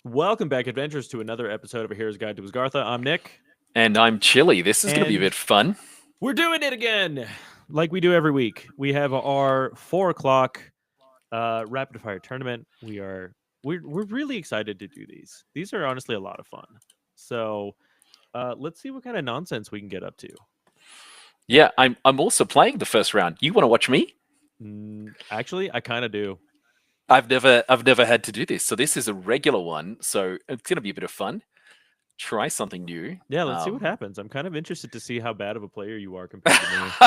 Welcome back, adventurers, to another episode of A Hero's Guide to Asgartha. I'm Nick, And I'm Chili. This is going to be a and bit fun. we're doing it again, like we do every week. We have our 4 o'clock rapid fire tournament. We're really excited to do these. These are honestly a lot of fun. So let's see what kind of nonsense we can get up to. Yeah, I'm also playing the first round. You want to watch me? Actually, I kind of do. I've never had to do this. So this is a regular one. So it's going to be a bit of fun. Try something new. Yeah, let's see what happens. I'm kind of interested to see how bad of a player you are compared to me.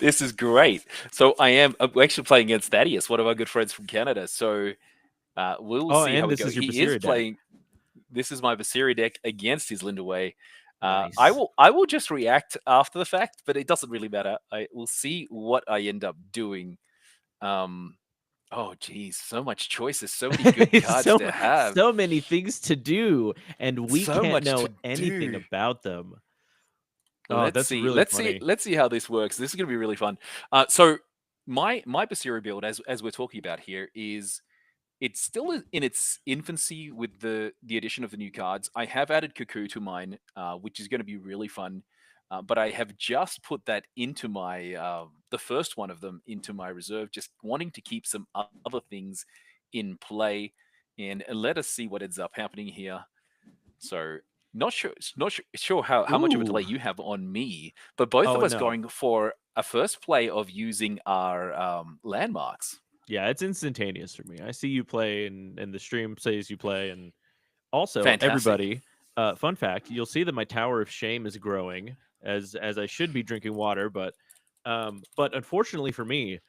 This is great. So I'm actually playing against Thaddeus, one of our good friends from Canada. So we'll Oh, see how and we this go. is your He is Basiri deck. playing. This is my Basiri deck against his Lindaway. I Nice. will just react after the fact, but it doesn't really matter. I will see what I end up doing. Um, oh geez, so much choices, so many good cards so to have, so many things to do, and we so can't much know to anything do. about them. Oh, Let's that's see, really let's see, funny. let's see how this works. This is going to be really fun. So my Basiri build, as we're talking about here, is it's still in its infancy with the addition of the new cards. I have added Cuckoo to mine, which is going to be really fun. But I have just put that into my the first one of them into my reserve, just wanting to keep some other things in play, and let us see what ends up happening here. So not sure how much of a delay Ooh. you have on me, but both Oh of us no. going for a first play of using our landmarks. Yeah, it's instantaneous for me. I see you play, and the stream says you play, and also Fantastic. everybody. Fun fact: you'll see that my tower of shame is growing as I should be drinking water, but unfortunately for me,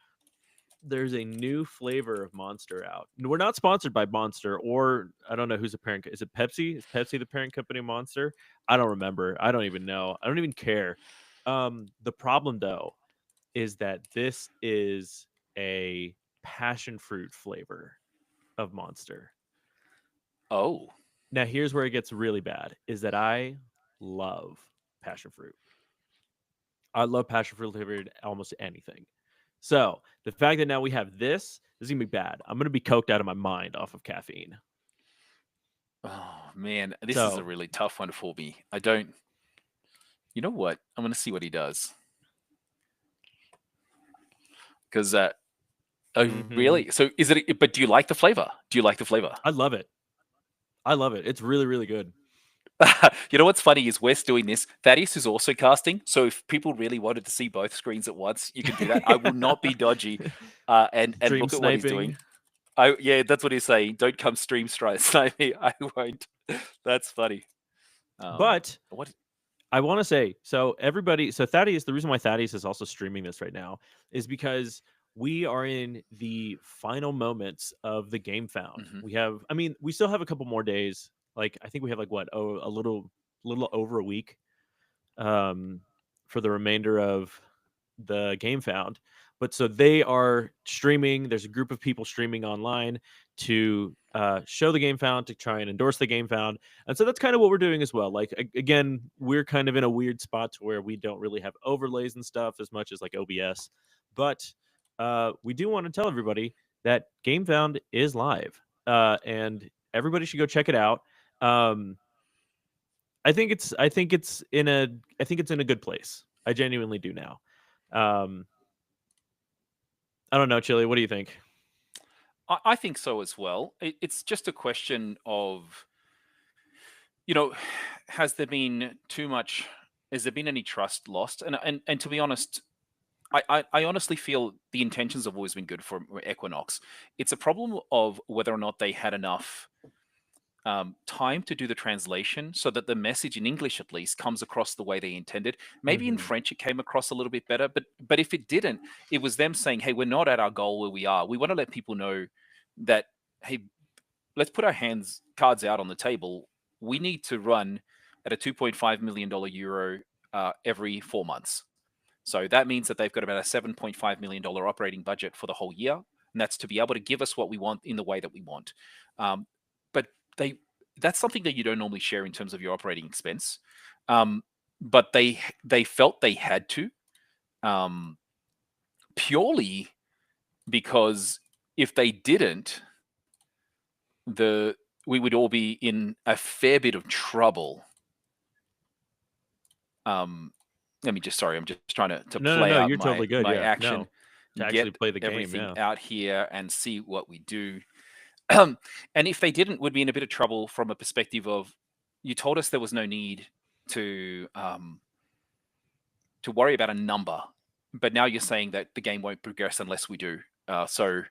there's a new flavor of Monster out. We're not sponsored by Monster, or I don't know who's the parent. Is it Pepsi? Is Pepsi the parent company of Monster? I don't remember. I don't even know. I don't even care. The problem though is that this is a passion fruit flavor of Monster. Oh. Now here's where it gets really bad: is that I love passion fruit. I love passion fruit flavored almost anything. So the fact that now we have this is gonna be bad. I'm gonna be coked out of my mind off of caffeine. Oh man, this is a So, really tough one for me. I don't. You know what? I'm going to see what he does because oh hmm really? So is it? But do you like the flavor? Do you like the flavor? I love it. I love it. It's really, really good. You know what's funny is we're doing this. Thaddeus is also casting, so if people really wanted to see both screens at once, you can do that. I will not be dodgy, and Dream look at what he's sniping. doing. Yeah, that's what he's saying. Don't come stream snipe me. I won't. That's funny. But What? I want to say, so everybody, so Thaddeus, the reason why Thaddeus is also streaming this right now is because we are in the final moments of the game found. Mhm. We have, I mean, we still have a couple more days. Like, I think we have like what, a little over a week um, for the remainder of the game found. But so they are streaming. There's a group of people streaming online to show the game found, to try and endorse the game found. And so that's kind of what we're doing as well. Like, again, we're kind of in a weird spot to where we don't really have overlays and stuff as much as like OBS. But we do want to tell everybody that game found is live. And everybody should go check it out. Um, I think it's in a good place. I genuinely do now. Um, I don't know, Chili. What do you think? I think so as well. It's just a question of, you know, has there been too much? Has there been any trust lost? And to be honest, I honestly feel the intentions have always been good for Equinox. It's a problem of whether or not they had enough time to do the translation so that the message in English at least comes across the way they intended. Maybe in hmm French it came across a little bit better, but if it didn't, it was them saying, "Hey, we're not at our goal where we are. We want to let people know that hey, let's put our hands cards out on the table. We need to run at a $2.5 million euro every 4 months. So that means that they've got about a $7.5 million operating budget for the whole year, and that's to be able to give us what we want in the way that we want. But they that's something that you don't normally share in terms of your operating expense. Um, but they felt they had to um, purely because if they didn't, the we would all be in a fair bit of trouble. Let me just, sorry, I'm just trying to play No, out you're my totally good. Yeah, action, no, to actually get play the game. everything Yeah. out here and see what we do. And if they didn't, we'd be in a bit of trouble from a perspective of, you told us there was no need to worry about a number, but now you're saying that the game won't progress unless we do. So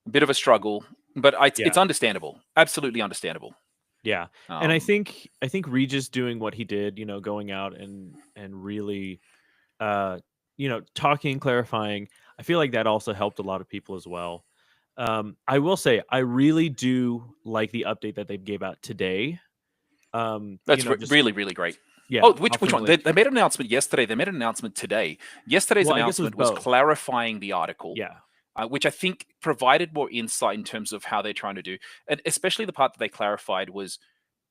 a bit of a struggle, but it's Yeah. understandable, absolutely understandable. Yeah. And Um, I think Regis doing what he did, you know, going out and really uh you know, talking, clarifying, I feel like that also helped a lot of people as well. I will say I really do like the update that they gave out today. You that's know, just really, really great. Oh, yeah, which offering one? They, like they made an announcement yesterday. They made an announcement today. Yesterday's well, I guess it was announcement was both. clarifying the article, Yeah. which I think provided more insight in terms of how they're trying to do, and especially the part that they clarified was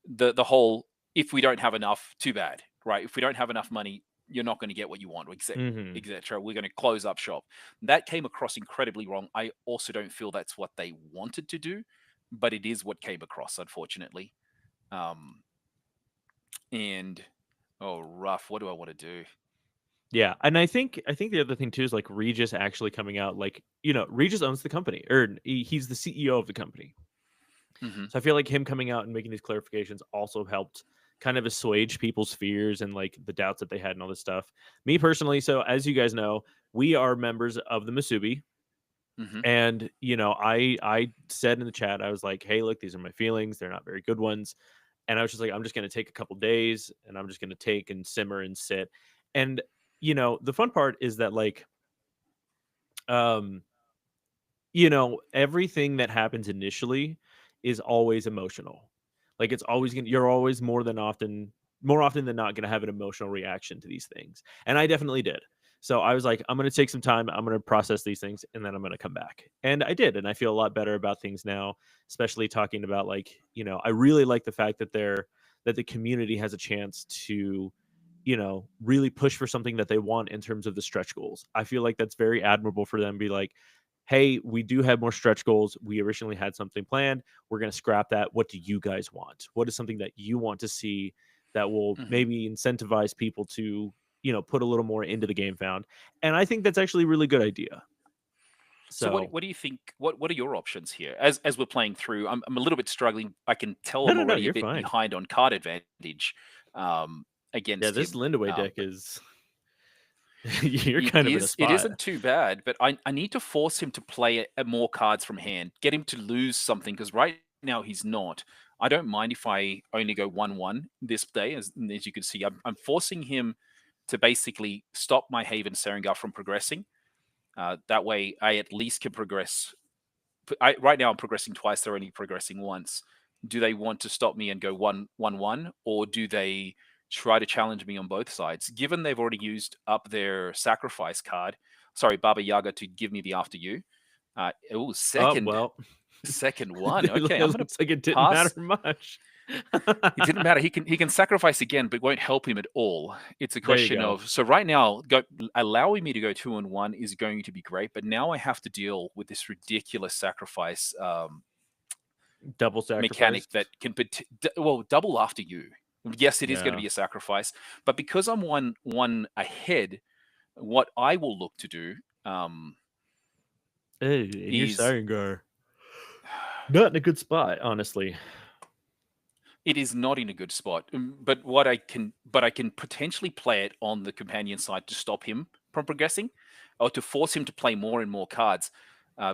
the whole, if we don't have enough, too bad, right? If we don't have enough money, you're not going to get what you want, Mhm. etc. We're going to close up shop. That came across incredibly wrong. I also don't feel that's what they wanted to do, but it is what came across, unfortunately. Um, and oh, rough. What do I want to do? Yeah, and I think the other thing too is like Regis actually coming out like, you know, Regis owns the company or he's the CEO of the company. Hmm. So I feel like him coming out and making these clarifications also helped kind of assuage people's fears and like the doubts that they had and all this stuff. Me personally, so as you guys know, we are members of the Masubi. Hmm. And you know, I said in the chat, I was like, hey, look, these are my feelings. They're not very good ones. And I was just like, I'm just gonna take a couple days and I'm just gonna take and simmer and sit. And you know, the fun part is that like um you know, everything that happens initially is always emotional. Like it's always gonna you're always more often than not gonna have an emotional reaction to these things. And I definitely did. So I was like, I'm gonna take some time, I'm gonna process these things, and then I'm gonna come back. And I did, and I feel a lot better about things now, especially talking about like, you know, I really like the fact that that the community has a chance to, you know, really push for something that they want in terms of the stretch goals. I feel like that's very admirable for them to be like, hey, we do have more stretch goals. We originally had something planned. We're going to scrap that. What do you guys want? What is something that you want to see that will Hmm. maybe incentivize people to, you know, put a little more into the game found? And I think that's actually a really good idea. So So, what do you think? What are your options here? As we're playing through, I'm a little bit struggling. I can tell I'm no, already a you're bit fine. behind on card advantage Yeah, against this him. Lindaway deck But is, you're it kind of in a is, it spot. isn't too bad, but I need to force him to play more cards from hand, get him to lose something, because right now he's not. I don't mind if I only go 1-1 this day, as you can see. I'm forcing him to basically stop my Haven Serengar from progressing. That way, I at least can progress. Right now I'm progressing twice. They're only progressing once. Do they want to stop me and go 1-1, or do they try to challenge me on both sides? Given they've already used up their sacrifice card, sorry, Baba Yaga, to give me the after you. Oh, Oh, second, well, second one. it Okay, I'm gonna looks like it didn't matter pass. much. It didn't matter. He can sacrifice again, but won't help him at all. It's a There you question go. of, so right now, allowing me to go 2-1 is going to be great, but now I have to deal with this ridiculous sacrifice Double sacrifice. mechanic that can well double after you. Yes, it is going to Yeah. be a sacrifice, but because I'm one ahead, what I will look to do Hey, and you're is Sarengar. Not in a good spot, honestly. it is not in a good spot. But I can potentially play it on the companion side to stop him from progressing, or to force him to play more and more cards,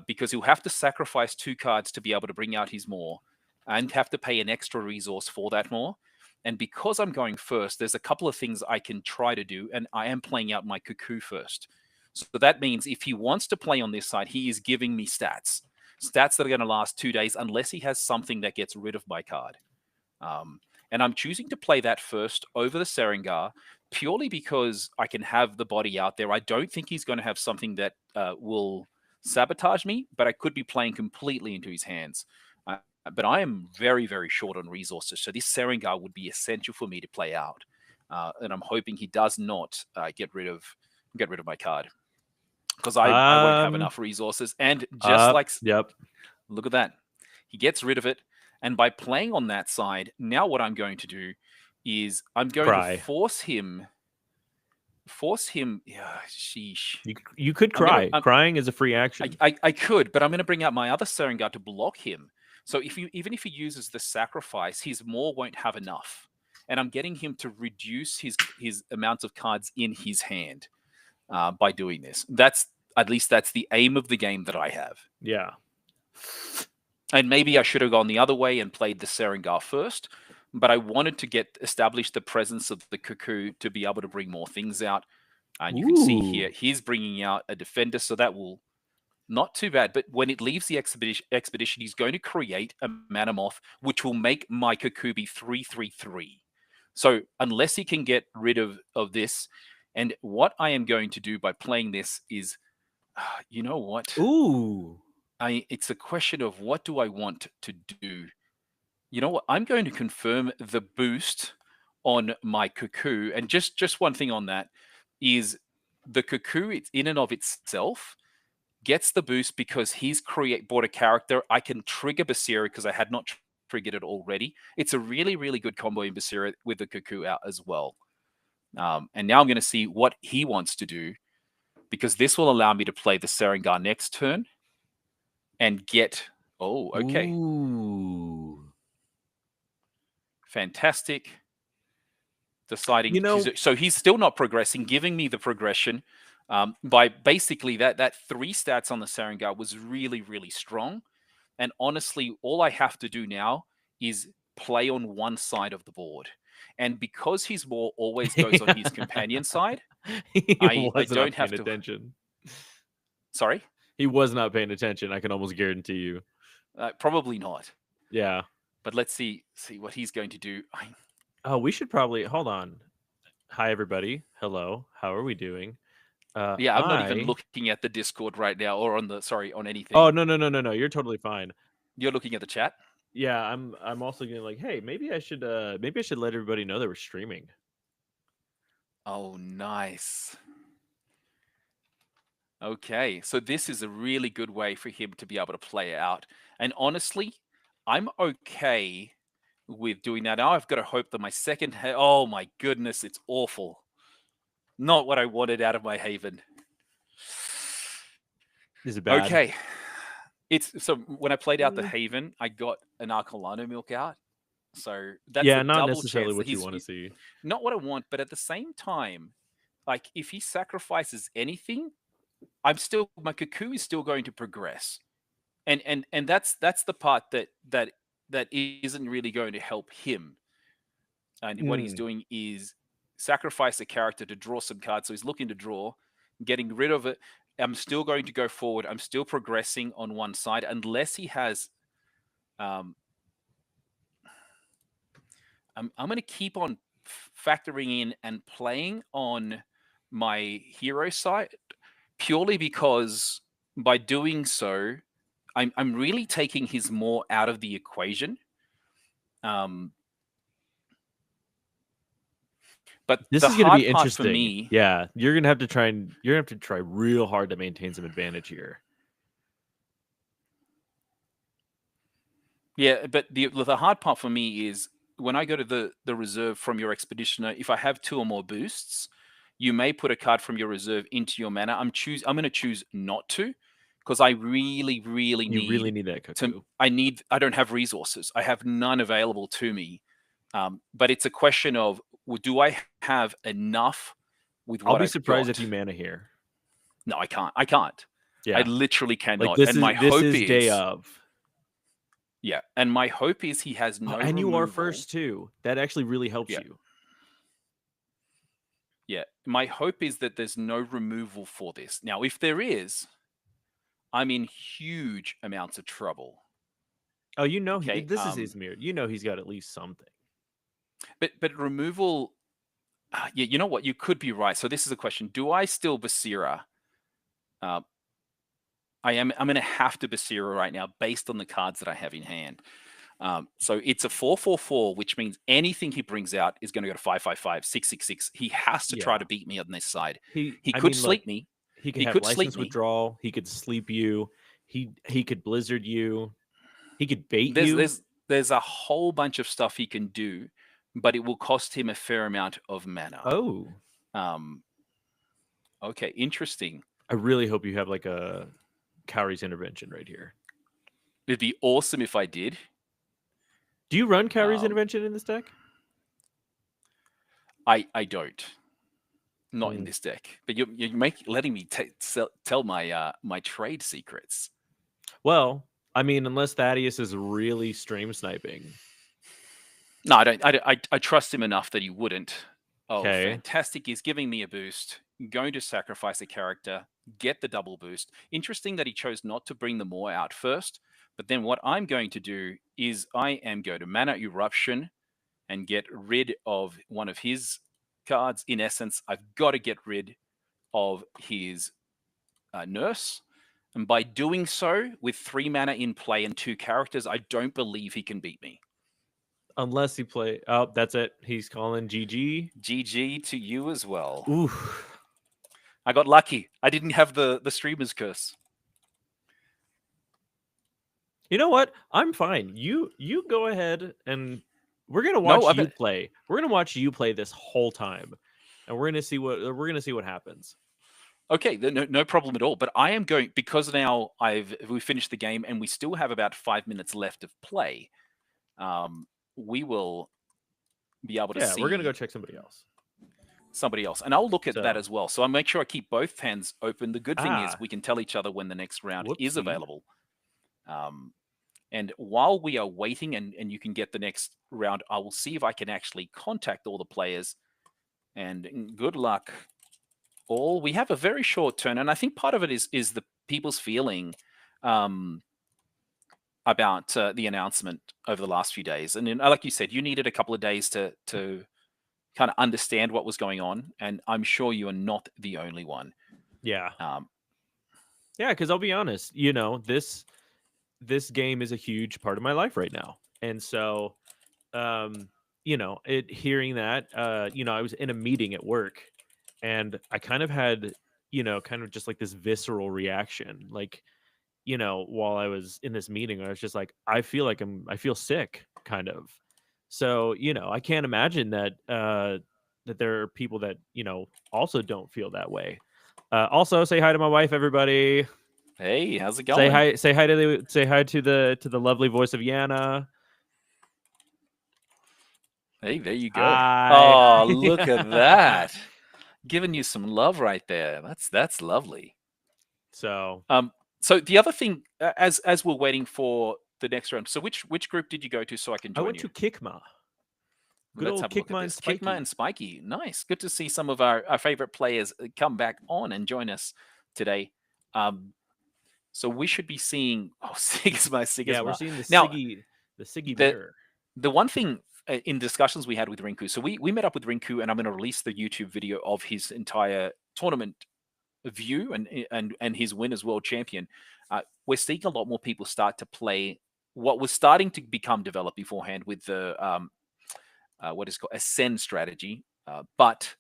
because he'll have to sacrifice 2 cards to be able to bring out his more, and have to pay an extra resource for that more. And because I'm going first, there's a couple of things I can try to do, and I am playing out my cuckoo first. So that means if he wants to play on this side, he is giving me stats that are going to last 2 days, unless he has something that gets rid of my card. Um, and I'm choosing to play that first over the Serengar, purely because I can have the body out there. I don't think he's going to have something that will sabotage me, but I could be playing completely into his hands. But I am very, very short on resources, so this Serengar would be essential for me to play out. And I'm hoping he does not get rid of my card, because I won't have Um, enough resources. And just like, yep. look at that, he gets rid of it. And by playing on that side, now what I'm going to do is I'm going to Cry. force him. Yeah, sheesh. You could I'm gonna. cry. Crying is a free action. I could, but I'm going to bring out my other Serengar to block him. So even if he uses the sacrifice, his Maw won't have enough, and I'm getting him to reduce his amounts of cards in his hand by doing this. That's at least that's the aim of the game that I have. Yeah. And maybe I should have gone the other way and played the Serengar first, but I wanted to establish the presence of the Cuckoo to be able to bring more things out. And you can see here, he's bringing out a defender, so that will not too bad. But when it leaves the expedition, he's going to create a Manamoth, which will make my Cuckoo be 3/3/3. So unless he can get rid of this, and what I am going to do by playing this is, you know what? Ooh. It's a question of what do I want to do. You know what? I'm going to confirm the boost on my Cuckoo, and just one thing on that is the Cuckoo. It's in and of itself gets the boost because he's bought a character. I can trigger Basira because I had not triggered it already. It's a really, really good combo in Basira with the Cuckoo out as well. And now I'm going to see what he wants to do because this will allow me to play the Serengar next turn and get... Oh, okay. Ooh. Fantastic. Deciding... You know, So he's still not progressing, giving me the progression. By basically that 3 stats on the Serengar was really, really strong. And honestly, all I have to do now is play on one side of the board. And because his Maw always goes on his companion side, he I was not don't have paying to... attention. Sorry? He was not paying attention. I can almost guarantee you. Probably not. Yeah. But let's see what he's going to do. Oh, we should probably hold on. Hi, everybody. Hello. How are we doing? Yeah, I'm not even looking at the Discord right now or on anything. Oh, no. You're totally fine. You're looking at the chat? Yeah, I'm also getting like, hey, maybe I should let everybody know that we're streaming. Oh, nice. Okay, so this is a really good way for him to be able to play out. And honestly, I'm okay with doing that. Now I've got to hope that my second... Oh my goodness, it's awful. Not what I wanted out of my Haven. Is it bad? Okay. So when I played out the Haven, I got an Arcolano Milk out. So that's a not double necessarily chance what you want to see. Not what I want, but at the same time, like if he sacrifices anything, my Cuckoo is still going to progress. And that's the part that isn't really going to help him. And what he's doing is sacrifice a character to draw some cards. So he's looking to draw, getting rid of it. I'm still going to go forward. I'm still progressing on one side unless he has... I'm going to keep on factoring in and playing on my hero side purely because by doing so, I'm really taking his Maw out of the equation. But this the is going to be hard part for interesting. me... Yeah, you're going to have to try real hard to maintain some advantage here. Yeah, but the hard part for me is when I go to the reserve from your Expeditioner, if I have 2 or more boosts, you may put a card from your reserve into your mana. I'm going to choose not to because I really, really need... You really need that Cuckoo. I don't have resources. I have none available to me. But it's a question of, do I have enough with what I've got? I'll be surprised if you mana here. No, I can't. Yeah. I literally cannot. Like my hope is day of. Yeah, and my hope is he has no and removal. You are first too. That actually really helps you. Yeah, my hope is that there's no removal for this. Now, if there is, I'm in huge amounts of trouble. Oh, okay? This is his mirror. He's got at least something. But removal... yeah, you know what? You could be right. So this is a question. Do I still Basira? I'm going to have to Basira right now based on the cards that I have in hand. So it's a 4/4/4, which means anything he brings out is going to go to 5/5/5, 6/6/6. He has to try to beat me on this side. He could sleep me. He could have license withdrawal. He could sleep you. He could blizzard you. He could bait you. there's a whole bunch of stuff he can do, but it will cost him a fair amount of mana. Oh, Um, okay, interesting. I really hope you have like a Cowrie's Intervention right here. It'd be awesome if I did. Do you run Cowrie's Um, Intervention in this deck? I don't. Not in Mm. this deck. But you're letting me tell my my trade secrets. Well, I mean, unless Thaddeus is really stream sniping. No, I don't. I trust him enough that he wouldn't. Oh, Okay. fantastic! He's giving me a boost. Going to sacrifice a character, get the double boost. Interesting that he chose not to bring the Maw out first. But then what I'm going to do is I am going to Mana Eruption and get rid of one of his cards. In essence, I've got to get rid of his Nurse. And by doing so, with 3 mana in play and 2 characters, I don't believe he can beat me. Unless he play. Oh, that's it. He's calling GG. GG to you as well. Ooh. I got lucky. I didn't have the streamer's curse. You know what? I'm fine. You go ahead and we're gonna watch you play. We're gonna watch you play this whole time, and we're gonna see what happens. Okay, no problem at all. But I am going, because now we finished the game and we still have about 5 minutes left of play. We will be able to see. We're gonna go check somebody else. And I'll look at that as well. So I'll make sure I keep both hands open. The good thing is we can tell each other when the next round is available. And while we are waiting and you can get the next round, I will see if I can actually contact all the players. And good luck. All we have a very short turn, and I think part of it is the people's feeling about the announcement over the last few days. And like you said, you needed a couple of days to kind of understand what was going on, and I'm sure you are not the only one. Yeah. Yeah, because I'll be honest, you know, this game is a huge part of my life right now, and so, you know, hearing that, you know, I was in a meeting at work, and I kind of had, you know, kind of just like this visceral reaction, like, you know, while I was in this meeting, I was just like, I feel sick, kind of. So, you know, I can't imagine that that there are people that, you know, also don't feel that way. Also, say hi to my wife, everybody. Hey, how's it going? Say hi to the lovely voice of Yana. Hey, there you go. Hi. Oh, look at that. Giving you some love right there. That's lovely. So the other thing, as we're waiting for the next round, so which group did you go to so I can join you? I went to Kikma. Good Let's old have a look Kikma at and this. Spiky. Kikma and Spiky. Nice. Good to see some of our favorite players come back on and join us today. So we should be seeing Sigma. Yeah, we're seeing the now, Siggy mirror. The one thing in discussions we had with Rinku, so we met up with Rinku, and I'm going to release the YouTube video of his entire tournament view and his win as world champion. We're seeing a lot more people start to play what was starting to become developed beforehand with the what is called Ascend strategy, but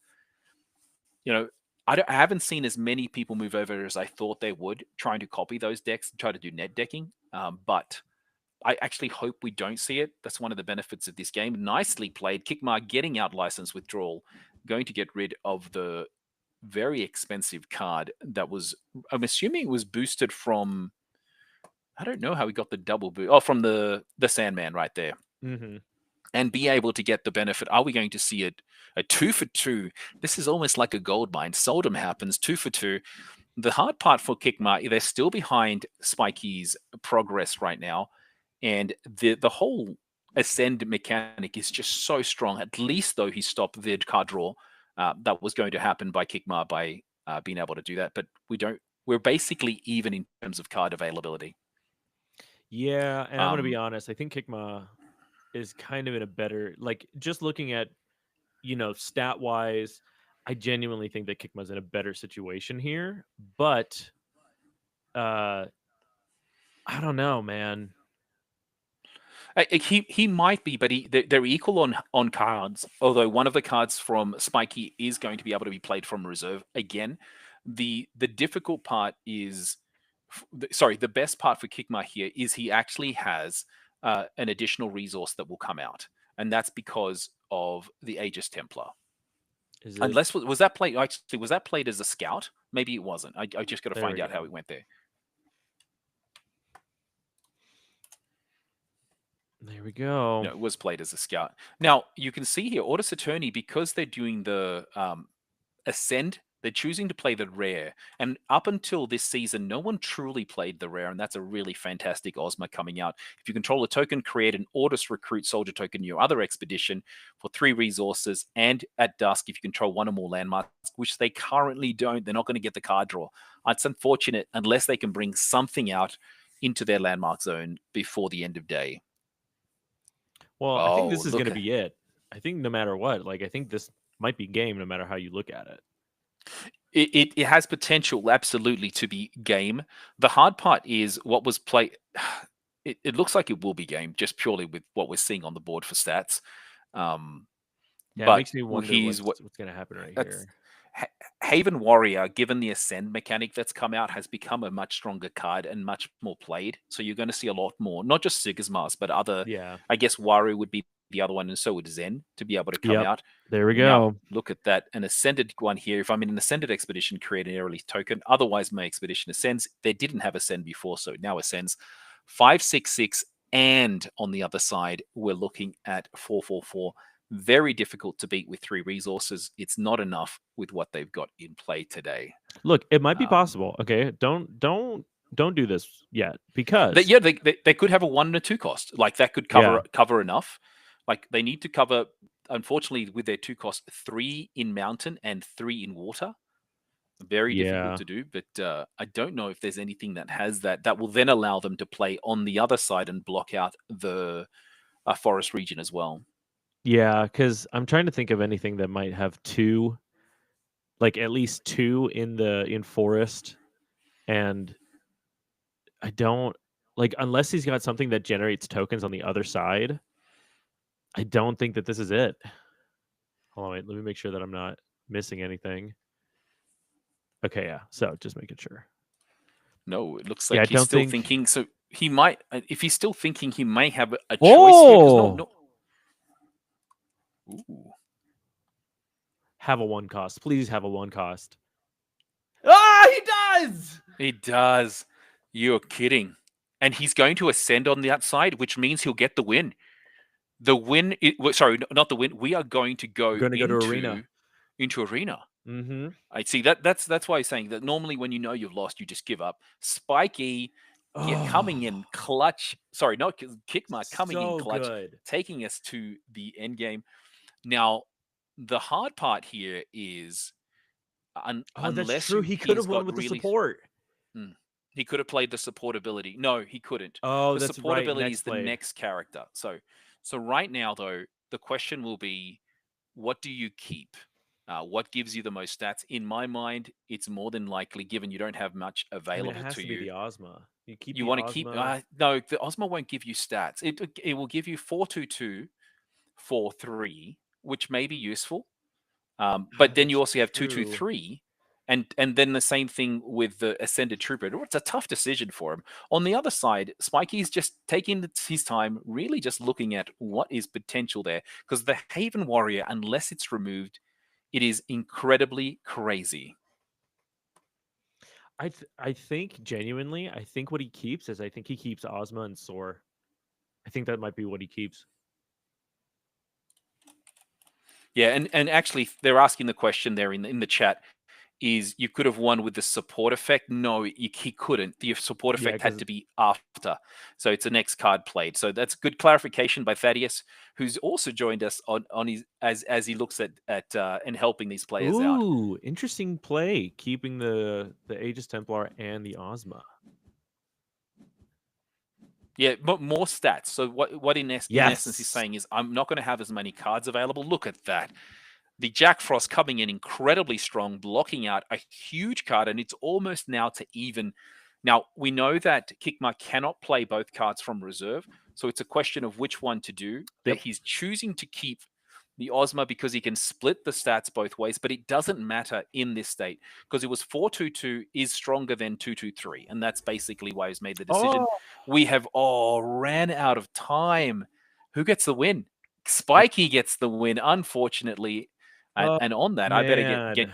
you know, I haven't seen as many people move over as I thought they would, trying to copy those decks and try to do net decking. But I actually hope we don't see it. That's one of the benefits of this game. Nicely played. Kickmar getting out license withdrawal, going to get rid of the very expensive card that was, I'm assuming it was boosted from, I don't know how he got the double boost. Oh, from the Sandman right there. Mm-hmm. And be able to get the benefit. Are we going to see it a 2 for 2? This is almost like a gold mine. Seldom happens. 2 for 2. The hard part for Kickmar, they're still behind Spikey's progress right now. And the whole Ascend mechanic is just so strong. At least, though, he stopped the card draw that was going to happen by Kickmar by being able to do that. But we're basically even in terms of card availability. Yeah, and I'm going to be honest. I think Kickmar is kind of in a better, like, just looking at, you know, stat wise, I genuinely think that Kickma's in a better situation here. But I don't know, man. He might be, but they're equal on cards. Although one of the cards from Spiky is going to be able to be played from reserve again. The difficult part is, sorry, the best part for Kickmar here is he actually has an additional resource that will come out, and that's because of the Aegis Templar. Is it? Unless was that played? Actually, was that played as a scout? Maybe it wasn't. I just got to There find we out how go. it went there. There we go. No, it was played as a scout. Now you can see here, Order Saturni, because they're doing the Ascend, they're choosing to play the rare. And up until this season, no one truly played the rare, and that's a really fantastic Ozma coming out. If you control a token, create an Ordis Recruit Soldier token in your other expedition for 3 resources, and at dusk, if you control 1 or more landmarks, which they currently don't, they're not going to get the card draw. It's unfortunate unless they can bring something out into their landmark zone before the end of day. Well, I think Oh, this is going look to at be it. I think no matter what, like I think this might be game no matter how you look at it. it has potential absolutely to be game. The hard part is what was played. It looks like it will be game just purely with what we're seeing on the board for stats. Yeah, it But makes me well, wonder what's going to happen right that's here. Haven Warrior, given the Ascend mechanic that's come out, has become a much stronger card and much more played. So you're going to see a lot more, not just Sigismars, but other, Yeah. I guess Waru would be the other one, and so would Zen to be able to come Yep. out. There we Now, go. look at that. An Ascended one here. If I'm in an Ascended expedition, create an early token. Otherwise, my expedition ascends. They didn't have Ascend before, so it now ascends. 5/6/6. And on the other side, we're looking at 4/4/4. Very difficult to beat with 3 resources. It's not enough with what they've got in play today. Look, it might be possible. Okay, don't do this yet because they could have a 1 and a 2 cost. Like that could cover enough. Like they need to cover, unfortunately, with their 2 cost, 3 in mountain and 3 in water. Very difficult to do, but I don't know if there's anything that has that will then allow them to play on the other side and block out the forest region as well. Yeah, because I'm trying to think of anything that might have 2, like at least 2 in forest, and I don't like unless he's got something that generates tokens on the other side. I don't think that this is it. Hold on, wait, let me make sure that I'm not missing anything. Okay, yeah. So just making sure. No, it looks Yeah, I like he's don't still think. thinking. So he might, if he's still thinking, he may have a choice here. Oh, No. Ooh. have a 1 cost. Please have a 1 cost. Ah, he does. He does. You're kidding. And he's going to ascend on the outside, which means he'll get the win. The win, sorry, not the win. We are going to go, We're going to go to arena. Into arena. Mm-hmm. I see that's why he's saying that normally when you know you've lost, you just give up. Spiky coming in clutch. Sorry, not Kickmark coming in clutch, good. taking us to the end game. Now, the hard part here is That's unless true. He could have won with the support. He could have played the support ability. No, he couldn't. Oh, The that's support right. ability Next is the play. next character. So right now, though, the question will be, what do you keep? What gives you the most stats? In my mind, it's more than likely, given you don't have much available it has to be you. the Ozma. You keep You the want to keep Ozma. no, the Ozma won't give you stats. It will give you 4/2/2, 4/3, which may be useful. But then you also have 2/2/3, and then the same thing with the Ascended Trooper. It's a tough decision for him. On the other side, Spikey's just taking his time, really just looking at what is potential there, because the Haven Warrior, unless it's removed, it is incredibly crazy. I think genuinely, I think what he keeps is I think he keeps Ozma and Soar. I think that might be what he keeps. Yeah, and actually, they're asking the question there in the chat. Is you could have won with the support effect. No, he couldn't. The support effect had to be after. So it's the next card played. So that's good clarification by Thaddeus, who's also joined us on his as he looks at and helping these players out. Ooh, interesting play, keeping the Aegis Templar and the Ozma. Yeah, more stats. So what in essence he's saying is, I'm not going to have as many cards available. Look at that. The Jack Frost coming in incredibly strong, blocking out a huge card, and it's almost now to even. Now, we know that Kickmark cannot play both cards from reserve, so it's a question of which one to do. That he's choosing to keep the Ozma because he can split the stats both ways, but it doesn't matter in this state because it was 4-2-2 is stronger than 2-2-3, and that's basically why he's made the decision. Oh, We have ran out of time. Who gets the win? Spikey gets the win, unfortunately. oh And on that, I better man,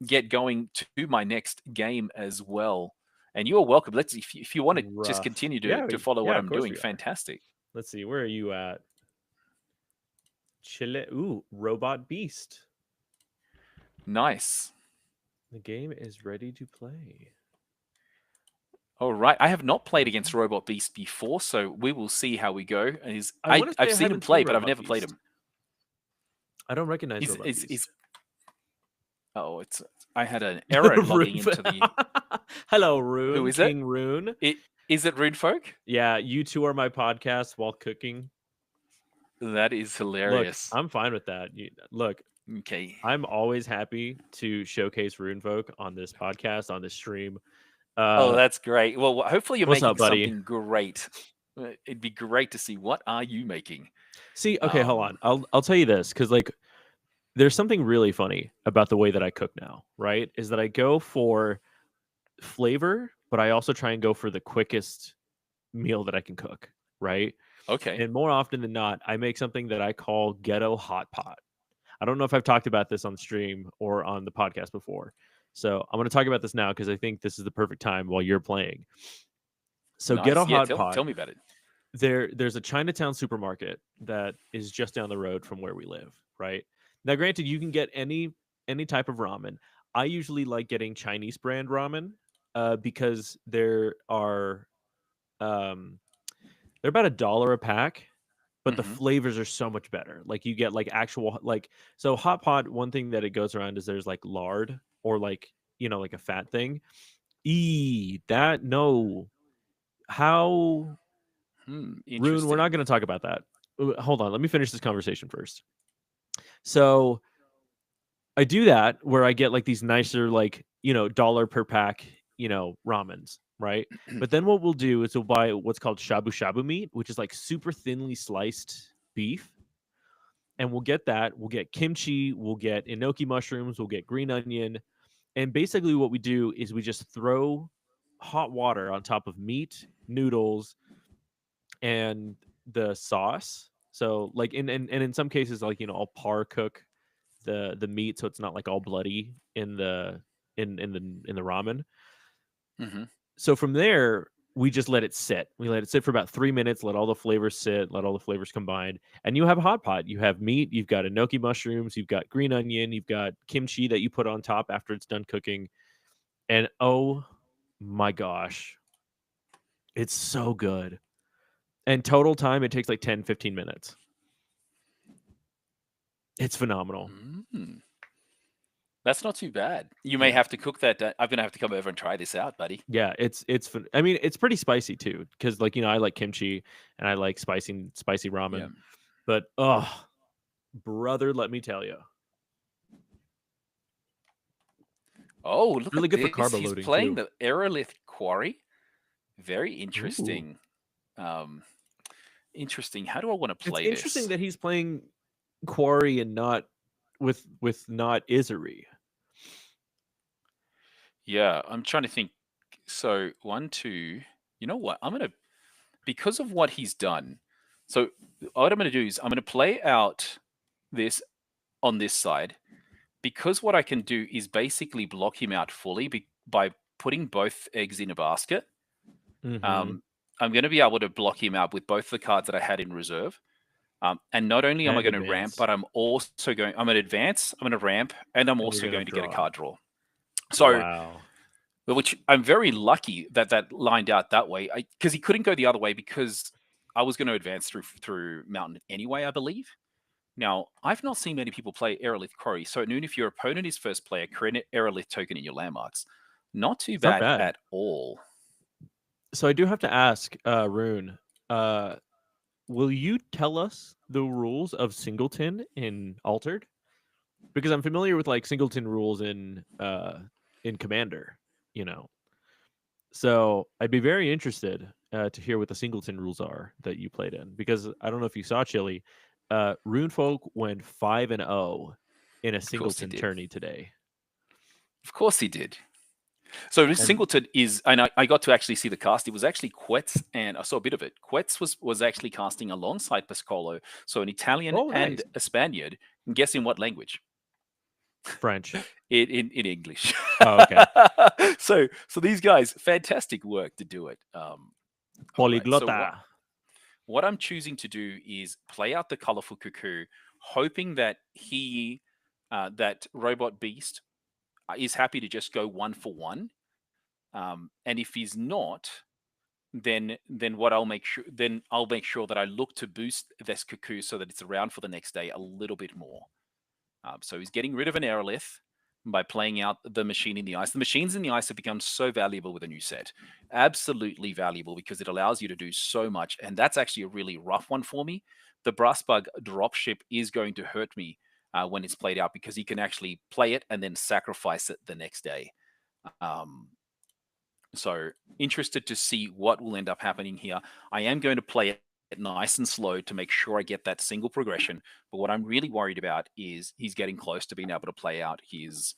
get going to my next game as well. And you are welcome. Let's if you want to just rough. continue Yeah, to follow what yeah, of I'm course doing, we are. fantastic. Let's see, where are you at? Chile. Ooh, Robot Beast. Nice. The game is ready to play. All right. I have not played against Robot Beast before, so we will see how we go. I want to say I've I seen him haven't seen play, but I've Robot never played Beast. him. I don't recognize Robot Is Beast. oh, it's I had an error logging into the. Hello, Who Rune, is it? King Rune. Is it Rune Folk? Yeah, you two are my podcast while cooking. That is Look, hilarious. I'm fine with that. Look, Okay. I'm always happy to showcase Runefolk on this podcast, on this stream. Oh, that's great. Well, hopefully you're What's up, making buddy? something great. It'd be great to see what are you making. See, okay, hold on. I'll tell you this because like there's something really funny about the way that I cook now, right? Is that I go for flavor, but I also try and go for the quickest meal that I can cook, right? Okay. And more often than not, I make something that I call ghetto hot pot. I don't know if I've talked about this on stream or on the podcast before. So I'm going to talk about this now because I think this is the perfect time while you're playing. So ghetto Nice. Yeah, hot pot. tell me about it. There's a Chinatown supermarket that is just down the road from where we live, right? Now, granted, you can get any type of ramen. I usually like getting Chinese brand ramen because um, they're about $1 a pack, but the Hmm. flavors are so much better. Like you get like actual like so hot pot. One thing that it goes around is there's like lard or like like a fat thing. That no. How Rune? We're not Interesting. going to talk about that. Hold on, let me finish this conversation first. So I do that where I get like these nicer like dollar per pack ramens, right? But then what we'll do is we'll buy what's called shabu shabu meat, which is like super thinly sliced beef, and we'll get that. We'll get kimchi, we'll get enoki mushrooms, we'll get green onion, and basically what we do is we just throw hot water on top of meat, noodles, and the sauce. So like and in some cases like I'll par cook the meat so it's not like all bloody in the ramen. Hmm. So from there we just let it sit. We let it sit for about 3 minutes, let all the flavors sit, let all the flavors combine, and you have a hot pot. You have meat, you've got enoki mushrooms, you've got green onion, you've got kimchi that you put on top after it's done cooking. And oh my gosh, it's so good. And total time it takes like 10-15 minutes. It's phenomenal. Mm. That's not too bad. You may Yeah. have to cook that. I'm gonna have to come over and try this out, buddy. Yeah, it's fun. I mean, it's pretty spicy too, because like I like kimchi and I like spicy Yeah. ramen. But oh, brother, let me tell you, Oh, look really at good for this. carbo He's loading playing too. the Aerolith Quarry. Very Ooh, interesting. Um, interesting. How do I want to it's play interesting this? that he's playing Quarry and not with not Isery. Yeah, I'm trying to think. So one, two. You know what? I'm gonna because of what he's done. So what I'm gonna do is I'm gonna play out this on this side because what I can do is basically block him out fully by putting both eggs in a basket. Mm-hmm. Um, I'm going to be able to block him out with both the cards that I had in reserve. And not only am I And going to ramp, advance, but I'm going to advance, I'm going to ramp, and I'm and you're also gonna going to get a draw. card draw. So, Wow. which I'm very lucky that that lined out that way, because he couldn't go the other way because I was going to advance through Mountain anyway, I believe. Now, I've not seen many people play Aerolith Quarry, so at noon, if your opponent is first player, create an Aerolith token in your landmarks. Not too It's not bad bad. at all. So I do have to ask, Rune, will you tell us the rules of singleton in Altered? Because I'm familiar with like singleton rules in Commander, you know. So I'd be very interested to hear what the singleton rules are that you played in, because I don't know if you saw Chili. Runefolk went 5-0 in a Of course he singleton did. tourney today. Of course he did. So this And Singleton is, and I got to actually see the cast. It was actually Quetz, and I saw a bit of it. Quetz was actually casting alongside Pascolo, so an Italian oh, and nice. a Spaniard. And guess in what language? French. In English. Oh, okay. So these guys, fantastic work to do it. All right. So Polyglotta. what I'm choosing to do is play out the colorful cuckoo, hoping that that robot beast is happy to just go 1 for 1. And if he's not, then what I'll make sure that I look to boost this cuckoo so that it's around for the next day a little bit more. So he's getting rid of an aerolith by playing out the machine in the ice. The machines in the ice have become so valuable with a new set, absolutely valuable because it allows you to do so much. And that's actually a really rough one for me. The brass bug dropship is going to hurt me when it's played out because he can actually play it and then sacrifice it the next day. Um, so interested to see what will end up happening here. I am going to play it nice and slow to make sure I get that single progression. But what I'm really worried about is he's getting close to being able to play out his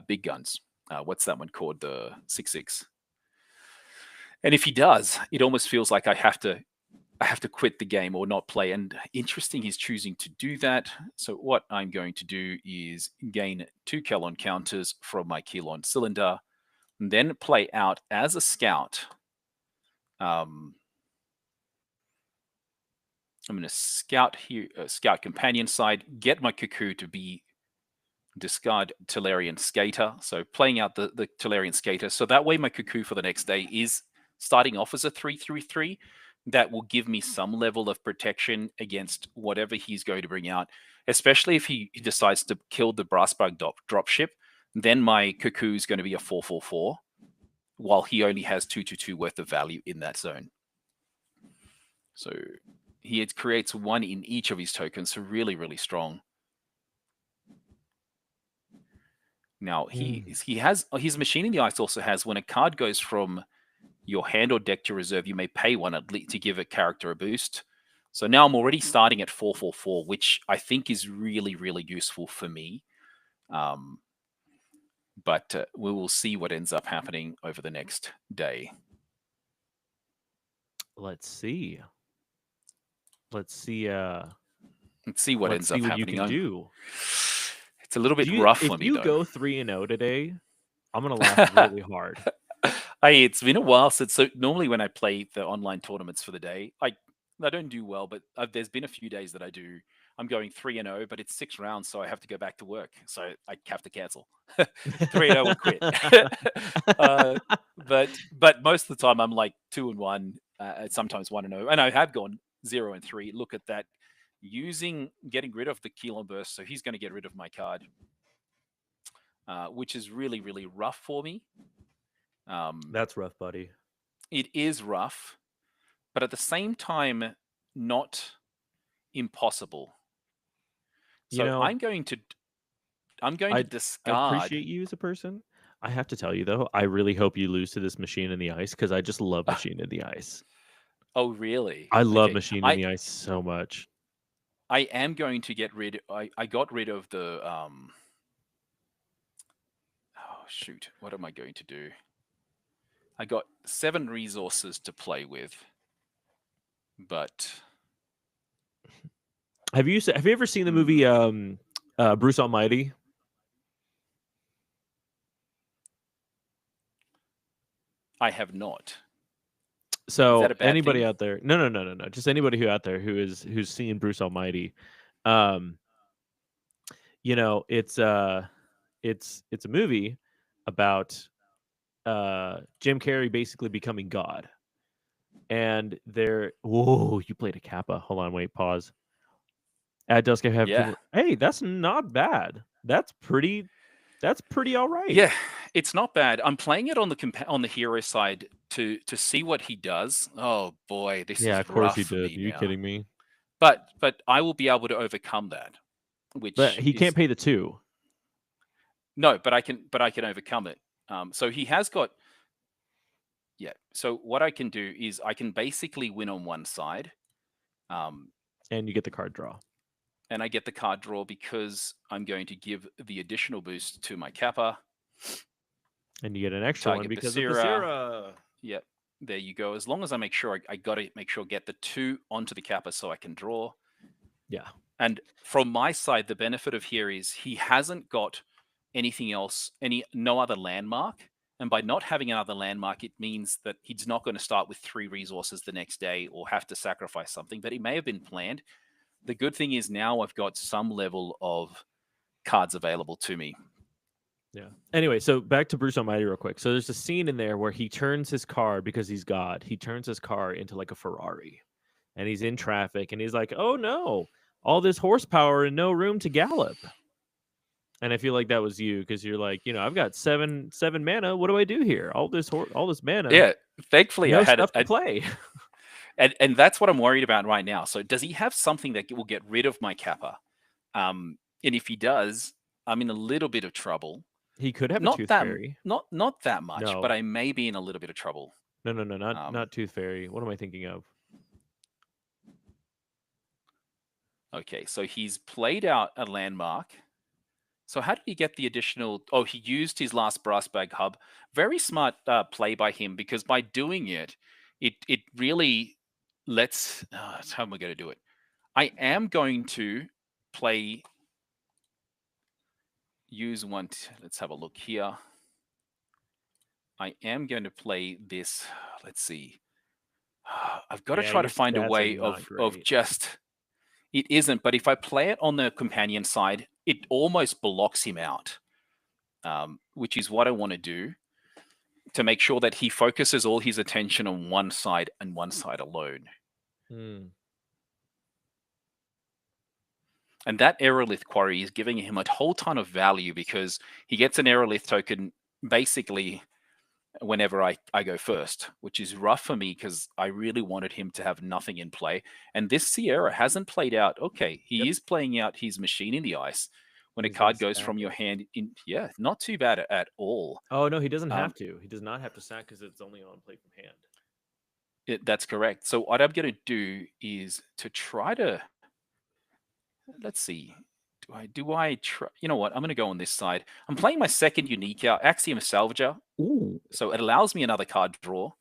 big guns. What's that one called? The 6/6. And if he does, it almost feels like I have to quit the game or not play. And interesting, he's choosing to do that. So what I'm going to do is gain 2 Kelon counters from my Kelon cylinder, and then play out as a scout. I'm going to scout here, scout companion side, get my cuckoo to be discard Tellurian Skater. So playing out the Tellurian Skater. So that way my cuckoo for the next day is starting off as a 3/3. That will give me some level of protection against whatever he's going to bring out, especially if he decides to kill the Brassbug dropship. Then my cuckoo is going to be a 4/4/4, while he only has 2/2 worth of value in that zone. So he creates 1 in each of his tokens, so really, really strong. Now he has his machine in the ice also has when a card goes from your hand or deck to reserve, you may pay 1 at least to give a character a boost. So now I'm already starting at 4/4/4, which I think is really, really useful for me. But we will see what ends up happening over the next day. Let's see. Let's see. Let's see what Let's ends see up what you happening. can do. It's a little bit Do you? rough If for me you though. go 3-0 today, I'm gonna laugh really hard. Hey, it's been a while since. So normally when I play the online tournaments for the day, I don't do well, but there's been a few days that I do. I'm going 3-0, but it's 6 rounds, so I have to go back to work. So I have to cancel 3-0 and quit. But most of the time I'm like 2-1, sometimes 1-0, and I have gone 0-3. Look at that, getting rid of the Keelan burst, so he's going to get rid of my card, which is really, really rough for me. That's rough, buddy. It is rough, but at the same time, not impossible. You So know, I'm going to I discard. appreciate you as a person. I have to tell you though, I really hope you lose to this machine in the ice because I just love machine in the ice. Oh, really? I love Okay. machine in the ice so much. I am going to get rid. I got rid of the. Oh shoot! What am I going to do? I got 7 resources to play with, but Have you ever seen the movie Bruce Almighty? I have not. Is that So a bad anybody thing? out there, no, just anybody who out there who's seen Bruce Almighty, um, it's a movie about Jim Carrey basically becoming God, and whoa, you played a Kappa. Hold on, wait, pause. At dusk, I have Yeah. hey, that's not bad. That's pretty all right. Yeah, it's not bad. I'm playing it on the hero side to see what he does. Oh boy, this Yeah, is of course rough he for did. me Are you now. kidding me? But I will be able to overcome that, But which he can't is pay the 2. no, but I can overcome it. So he has got yeah. So what I can do is I can basically win on one side. Um, And you get the card draw. and I get the card draw because I'm going to give the additional boost to my Kappa. And you get an extra one Target because of Basira. Basira. Yep, there you go. As long as I make sure I got to make sure get the 2 onto the Kappa so I can draw. Yeah. And from my side, the benefit of here is he hasn't got anything else, no other landmark. And by not having another landmark, it means that he's not going to start with 3 resources the next day or have to sacrifice something, but it may have been planned. The good thing is now I've got some level of cards available to me. Yeah. Anyway, so back to Bruce Almighty real quick. So there's a scene in there where he turns his car, because he's God, he turns his car into like a Ferrari. And he's in traffic and he's like, "Oh no, all this horsepower and no room to gallop." And I feel like that was you, because you're like, I've got seven mana. What do I do here? All this mana, Yeah, thankfully I no had stuff to a, play. and that's what I'm worried about right now. So does he have something that will get rid of my Kappa? And if he does, I'm in a little bit of trouble. He could have a Not Tooth that Fairy. not that much, but No, I may be in a little bit of trouble. no, not Um, Tooth Fairy. What am I thinking of? okay, so he's played out a landmark. So how did he get the additional? Oh, he used his last brass bag hub. Very smart play by him, because by doing it, it really lets. How am I going to do it? I am going to play. Use one. Let's have a look here. I am going to play this. Let's see. I've got to Yeah, try to your find a stats are way not of great. just. It isn't, but if I play it on the companion side, it almost blocks him out, which is what I want to do to make sure that he focuses all his attention on one side and one side alone. Hmm. And that Aerolith quarry is giving him a whole ton of value, because he gets an Aerolith token basically whenever I go first, which is rough for me because I really wanted him to have nothing in play. And this Sierra hasn't played out. Okay, he Yep. is playing out his Machine in the Ice. When a He's gonna card goes stack from your it. hand in, yeah, not too bad at all. Oh no, he doesn't Um, have to. He does not have to sack because it's only on play from hand. that's correct. So what I'm going to do is to try to, let's see. Do I try? You know what? I'm going to go on this side. I'm playing my second unique out, Axiom Salvager. Ooh. So it allows me another card draw,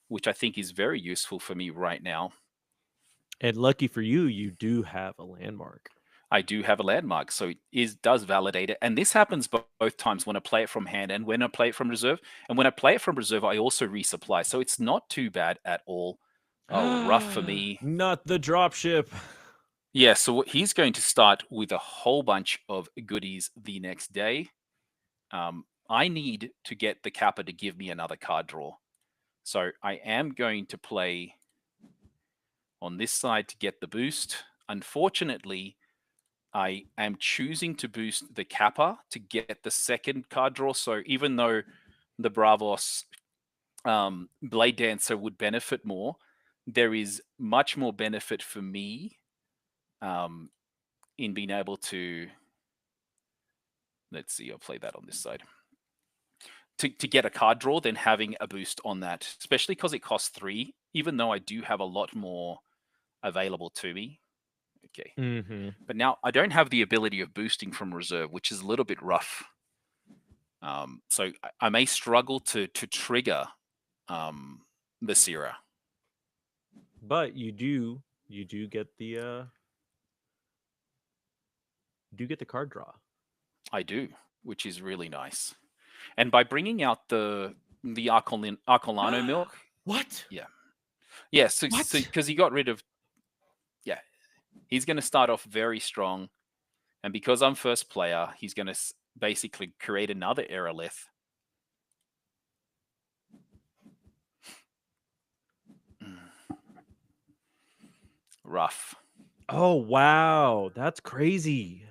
which I think is very useful for me right now. And lucky for you, you do have a landmark. I do have a landmark, so does validate it. And this happens both times when I play it from hand and when I play it from reserve. And when I play it from reserve, I also resupply. So it's not too bad at all. Oh, rough for me. Not the dropship. Yeah, so he's going to start with a whole bunch of goodies the next day. I need to get the Kappa to give me another card draw. So I am going to play on this side to get the boost. Unfortunately, I am choosing to boost the Kappa to get the second card draw. So even though the Bravos Blade Dancer would benefit more, there is much more benefit for me in being able to. Let's see, I'll play that on this side. To get a card draw than having a boost on that, especially because it costs 3, even though I do have a lot more available to me. Okay. Mm-hmm. But now I don't have the ability of boosting from reserve, which is a little bit rough. So I may struggle to trigger the Sierra. But you do get the card draw. I do, which is really nice. And by bringing out the Arcolano milk, What? yeah, yeah. So What? because he got rid of, yeah, he's going to start off very strong, and because I'm first player, he's going to basically create another Aerolith. Rough. Oh wow, that's crazy.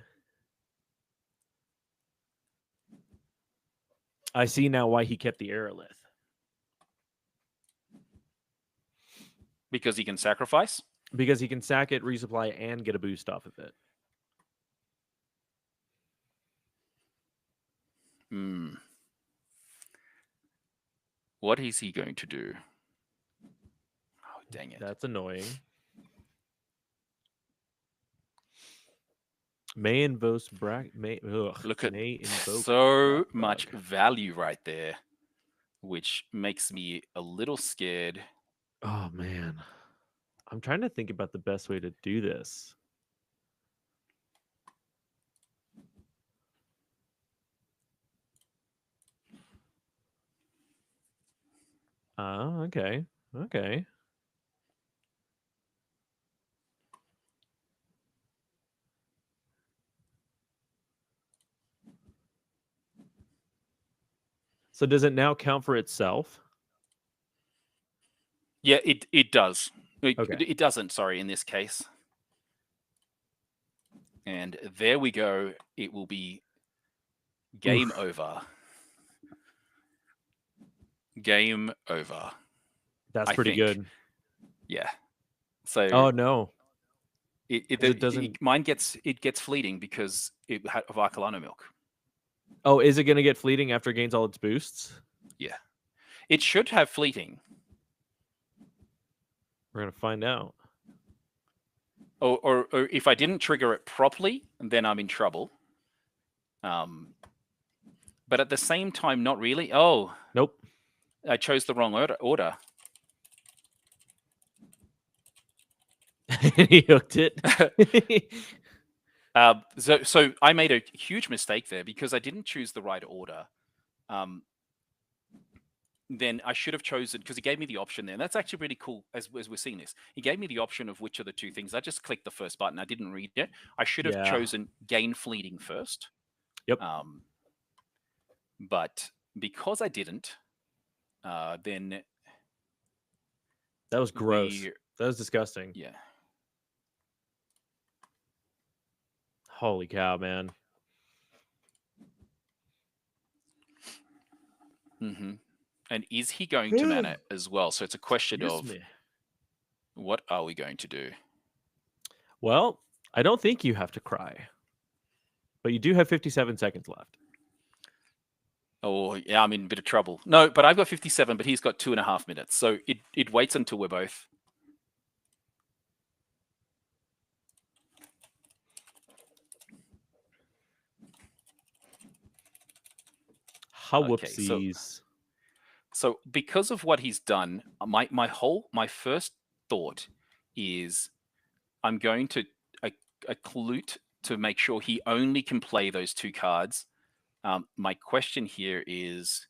I see now why he kept the Aerolith. Because he can sacrifice? Because he can sack it, resupply, and get a boost off of it. Hmm. What is he going to do? Oh, dang it. That's annoying. May invoke Look at May invoke so Black much Bug. value right there, which makes me a little scared. Oh man, I'm trying to think about the best way to do this. Oh, okay, okay. So does it now count for itself? Yeah, it does. Okay. It doesn't, sorry, in this case. And there we go. It will be game Oof, over. Game over. that's I pretty think. good. Yeah. So Oh no, because it doesn't. mine gets fleeting because of Arcolano milk. Oh, is it going to get fleeting after it gains all its boosts? Yeah. It should have fleeting. We're gonna find out. Or if I didn't trigger it properly, then I'm in trouble. But at the same time, not really. Oh, Nope. I chose the wrong order. He hooked it. So I made a huge mistake there because I didn't choose the right order. Um, then I should have chosen, because he gave me the option there. And that's actually really cool as we're seeing this. He gave me the option of which of the two things. I just clicked the first button. I didn't read it. I should have Yeah. chosen gain fleeting first. Yep. But because I didn't, then That was gross. we, That was disgusting. yeah. Holy cow, man. Mm-hmm. And is he going to mana as well? So it's a question Excuse of me. what are we going to do? Well, I don't think you have to cry, but you do have 57 seconds left. Oh, yeah, I'm in a bit of trouble. No, but I've got 57, but he's got 2.5 minutes. So it waits until we're both. How Okay, whoopsies. so because of what he's done, my first thought is I'm going to a clute to make sure he only can play those two cards. My question here is,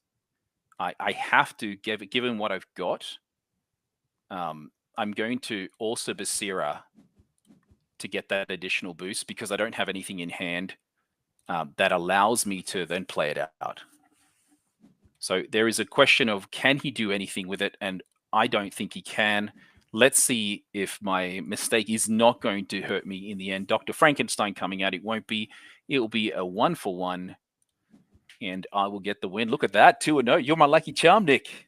I have to given what I've got. I'm going to also Basira to get that additional boost because I don't have anything in hand that allows me to then play it out. So there is a question of can he do anything with it, and I don't think he can. Let's see if my mistake is not going to hurt me in the end. Dr. Frankenstein coming out, it won't be. It will be a 1-for-1, and I will get the win. Look at that, 2-0. You're my lucky charm, Nick.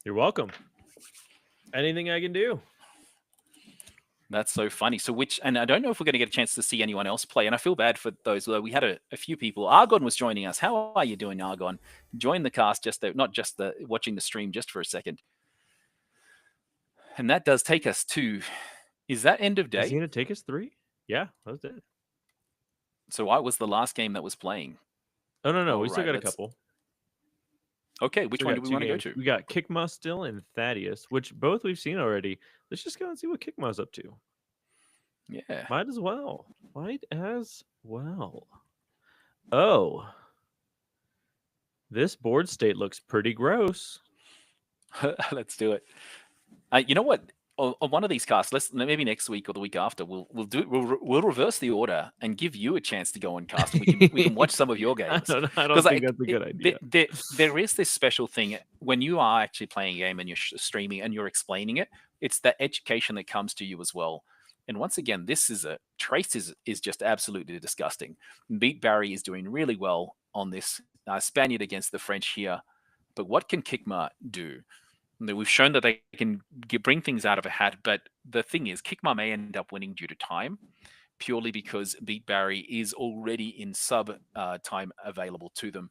You're welcome. Anything I can do. That's so funny. So and I don't know if we're going to get a chance to see anyone else play. And I feel bad for those. We had a few people. Argon was joining us. How are you doing, Argon? Join the cast, not just watching the stream just for a second. And that does take us to, is that end of Is he day? going to take us 3? Yeah, that was it. So I was the last game that was playing. Oh, no. All We still right, got a couple. Okay, which one do we want to go games. to? We got Kickma still and Thaddeus, which both we've seen already. Let's just go and see what Kickma's up to. Yeah. Might as well. Might as well. Oh. This board state looks pretty gross. Let's do it. You know what? On one of these casts, maybe next week or the week after, we'll reverse the order and give you a chance to go on cast, and we can watch some of your games. I don't think that's a good idea. There is this special thing when you are actually playing a game and you're streaming and you're explaining it. It's that education that comes to you as well. And once again, this is Trace is just absolutely disgusting. Beat Barry is doing really well on this Spaniard against the French here, but what can Kikma do? We've shown that they can bring things out of a hat, but the thing is, Kikma may end up winning due to time, purely because Beat Barry is already in sub time available to them.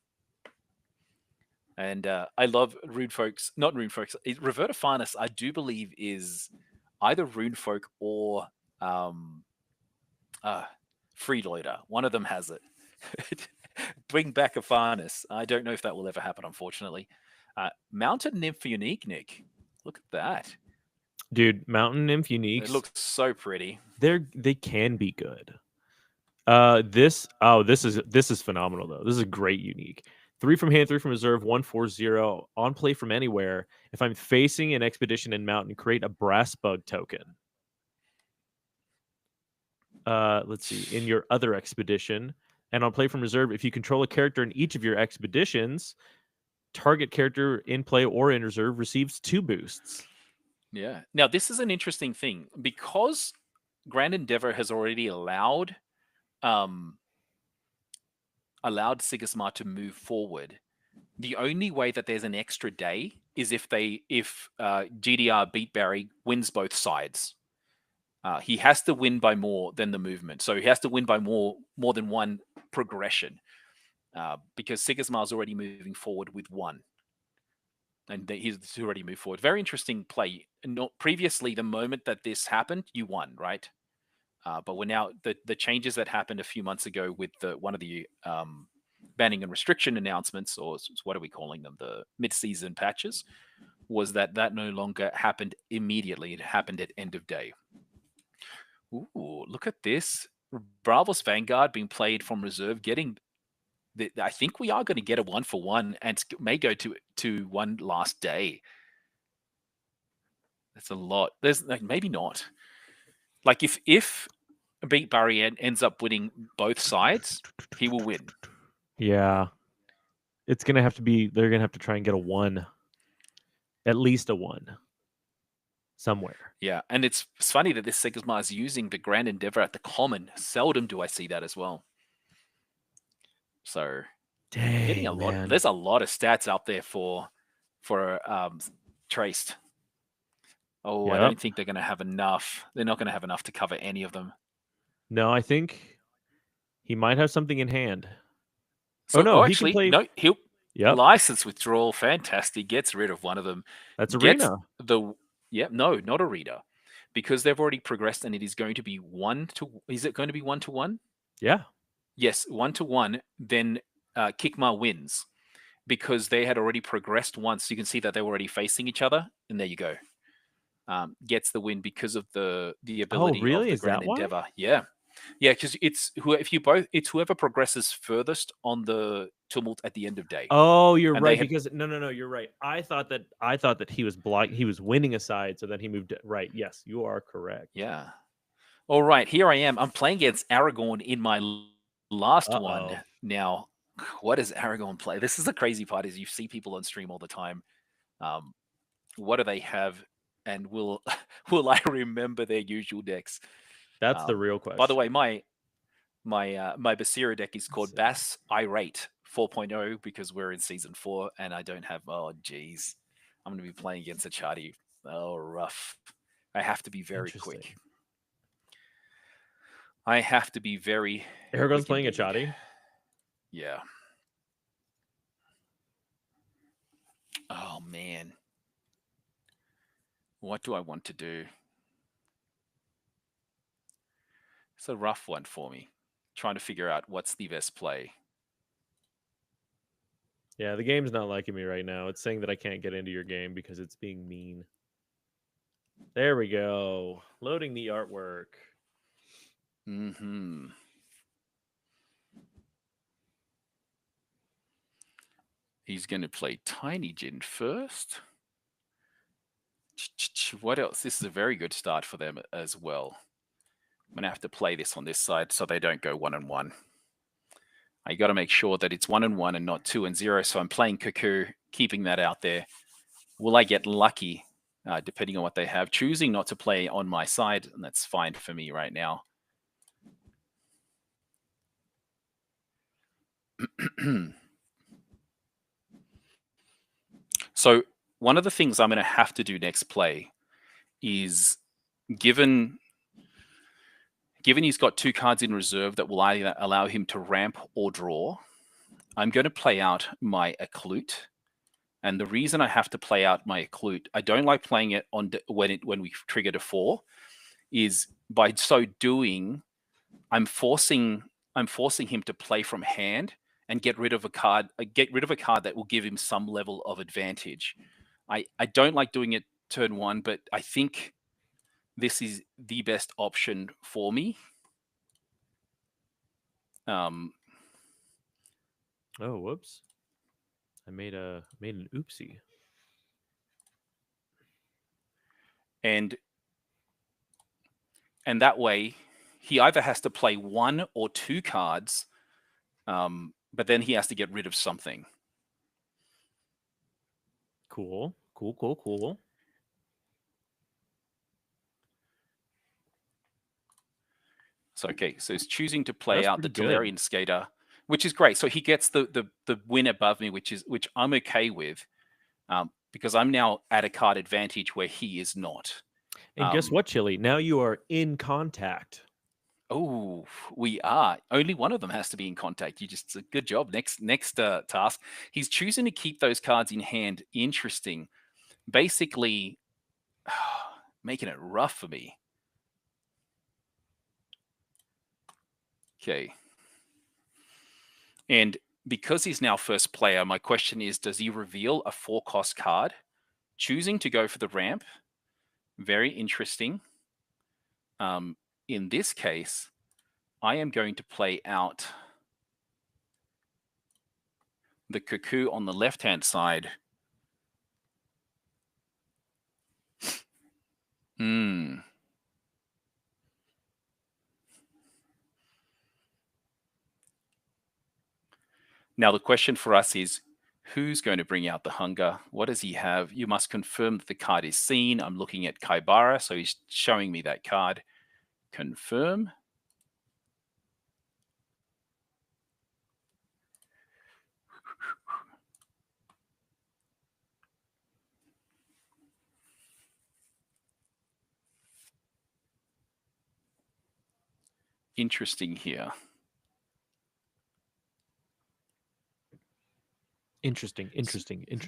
And I love Rune Folks, not Rune Folks. Reverta Farnus, I do believe, is either Rune Folk or Freeloader. One of them has it. Bring back a Farnus. I don't know if that will ever happen, unfortunately. Mountain Nymph Unique, Nick. Look at that. Dude, Mountain Nymph It Uniques, looks so pretty. they can be good. This is phenomenal though. This is a great unique. 3 from hand, 3 from reserve, 1/4/0 on play from anywhere. If I'm facing an expedition in mountain, create a brass bug token. Let's see. In your other expedition, and on play from reserve, if you control a character in each of your expeditions, target character in play or in reserve receives 2 boosts. Yeah. Now, this is an interesting thing because Grand Endeavor has already allowed Sigismar to move forward. The only way that there's an extra day is if GDR Beat Barry wins both sides. He has to win by more than the movement, so he has to win by more than one progression, because Sigismar's already moving forward with 1, and he's already moved forward. Very interesting play. Not previously, the moment that this happened, you won, right? But we're now the changes that happened a few months ago with one of the banning and restriction announcements, or what are we calling them, the mid-season patches, was that no longer happened immediately. It happened at end of day. Ooh, look at this. Bravos Vanguard being played from reserve, getting I think we are going to get a 1-for-1 and may go to one last day. That's a lot. There's maybe not. Like if Beat Barry ends up winning both sides, he will win. Yeah. It's going to have to be, they're going to have to try and get a 1. At least a 1. Somewhere. Yeah, and it's funny that this Sigismar is using the Grand Endeavor at the common. Seldom do I see that as well. So getting a Dang, lot. man. There's a lot of stats out there for Traced. Oh, I Yep. don't think they're going to have enough. They're not going to have enough to cover any of them. No, I think he might have something in hand. So, no, he actually, can play. no. He'll Yep. license withdrawal. Fantastic. Gets rid of one of them. That's Gets Arena. no, not Arena, because they've already progressed, and it is going to be 1 to. Is it going to be 1-to-1? Yeah. Yes, 1-to-1. Then Kikmar wins because they had already progressed once. You can see that they were already facing each other, and there you go. Gets the win because of the ability of really? the Is that Grand why? Endeavor. Yeah, because it's whoever progresses furthest on the Tumult at the end of day. Oh, you're And right. Because no, you're right. I thought that he was he was winning a side, so then he moved. Right. Yes, you are correct. Yeah. All right, here I am. I'm playing against Aragorn in my last one. Now, what does Aragorn play? This is the crazy part: is you see people on stream all the time. What do they have? And will I remember their usual decks? That's the real question. By the way, my Basira deck is called Bass Irate 4.0 because we're in season 4 and I don't have. Oh, geez, I'm going to be playing against a Charty. Oh, rough. I have to be very quick. I have to be very. Aragorn's playing a Charty? Yeah. Oh, man. What do I want to do? It's a rough one for me. Trying to figure out what's the best play. Yeah, the game's not liking me right now. It's saying that I can't get into your game because it's being mean. There we go. Loading the artwork. Mm-hmm. He's going to play Tiny Jin first. What else? This is a very good start for them as well. I'm going to have to play this on this side so they don't go 1-1. I got to make sure that it's 1-1 and not 2-0. So I'm playing Cuckoo, keeping that out there. Will I get lucky? Depending on what they have. Choosing not to play on my side, and that's fine for me right now. So one of the things I'm going to have to do next play is, given he's got 2 cards in reserve that will either allow him to ramp or draw, I'm going to play out my Occlute. And the reason I have to play out my Occlute, I don't like playing it on when we trigger to 4, is by so doing, I'm forcing him to play from hand and get rid of a card that will give him some level of advantage. I don't like doing it turn one, but I think this is the best option for me. Oh, whoops! I made an oopsie. And that way, he either has to play one or two cards, but then he has to get rid of something. Cool, cool, cool, cool. So okay, so he's choosing to play That's out the pretty good. Delirian Skater, which is great. So he gets the win above me, which I'm okay with, because I'm now at a card advantage where he is not. And guess what, Chili? Now you are in contact. Oh, we are. Only one of them has to be in contact. You just good job. Next task. He's choosing to keep those cards in hand. Interesting. Basically, making it rough for me. Okay. And because he's now first player, my question is, does he reveal a 4-cost card? Choosing to go for the ramp. Very interesting. In this case, I am going to play out the Cuckoo on the left-hand side. Now, the question for us is, who's going to bring out the hunger? What does he have? You must confirm that the card is seen. I'm looking at Kaibara, so he's showing me that card. Confirm. Interesting here. Interesting.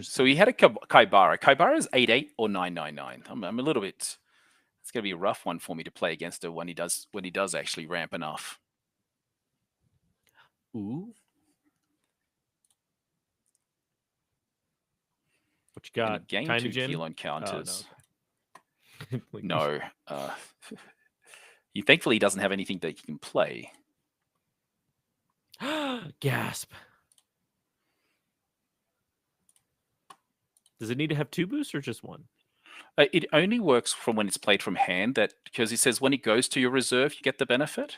So he had a Kaibara. Kaibara is 8/8 or 9/9. I'm a little bit. It's going to be a rough one for me to play against her when he does actually ramp enough. Ooh. What you got? And gain Tiny 2 Jin? heal on counters. Oh, no. No. Thankfully, he doesn't have anything that he can play. Gasp. Does it need to have 2 boosts or just 1? It only works from when it's played from hand, because he says when it goes to your reserve, you get the benefit.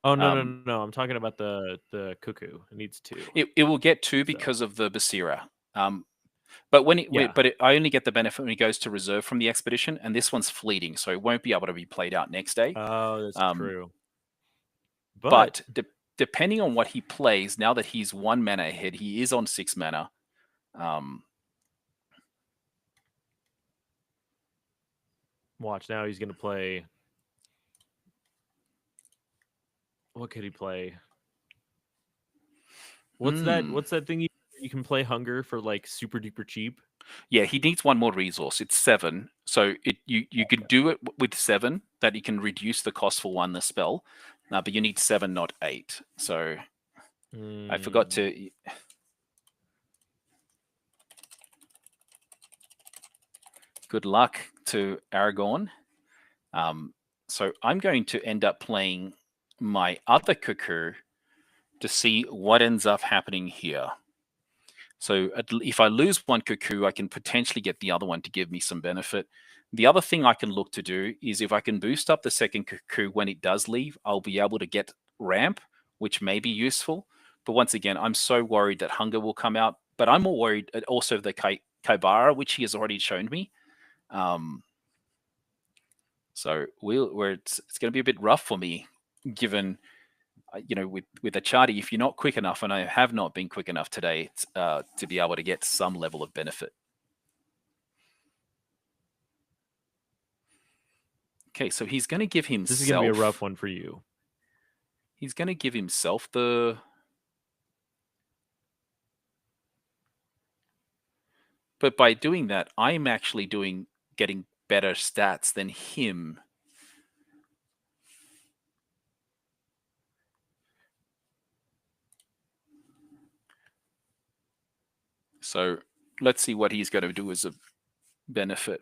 Oh, no. I'm talking about the Cuckoo. It needs 2. It will get 2 because of the Basira. But I only get the benefit when it goes to reserve from the expedition, and this one's fleeting, so it won't be able to be played out next day. Oh, that's true. But depending on what he plays, now that he's 1 mana ahead, he is on 6 mana. Watch, now he's going to play. What could he play? What's that thing you can play Hunger for like super duper cheap? Yeah, he needs 1 more resource. It's 7. So you could do it with 7, that you can reduce the cost for 1 the spell. But you need 7, not 8. So I forgot to. Good luck to Aragorn. So I'm going to end up playing my other Cuckoo to see what ends up happening here. So if I lose 1 Cuckoo, I can potentially get the other one to give me some benefit. The other thing I can look to do is if I can boost up the second Cuckoo when it does leave, I'll be able to get ramp, which may be useful. But once again, I'm so worried that Hunger will come out. But I'm more worried also the Kaibara, which he has already shown me. So it's going to be a bit rough for me, given with a Chardy, if you're not quick enough, and I have not been quick enough today to be able to get some level of benefit. Okay, so he's going to give himself. This is going to be a rough one for you. He's going to give himself the. But by doing that, I'm actually getting better stats than him. So let's see what he's going to do as a benefit.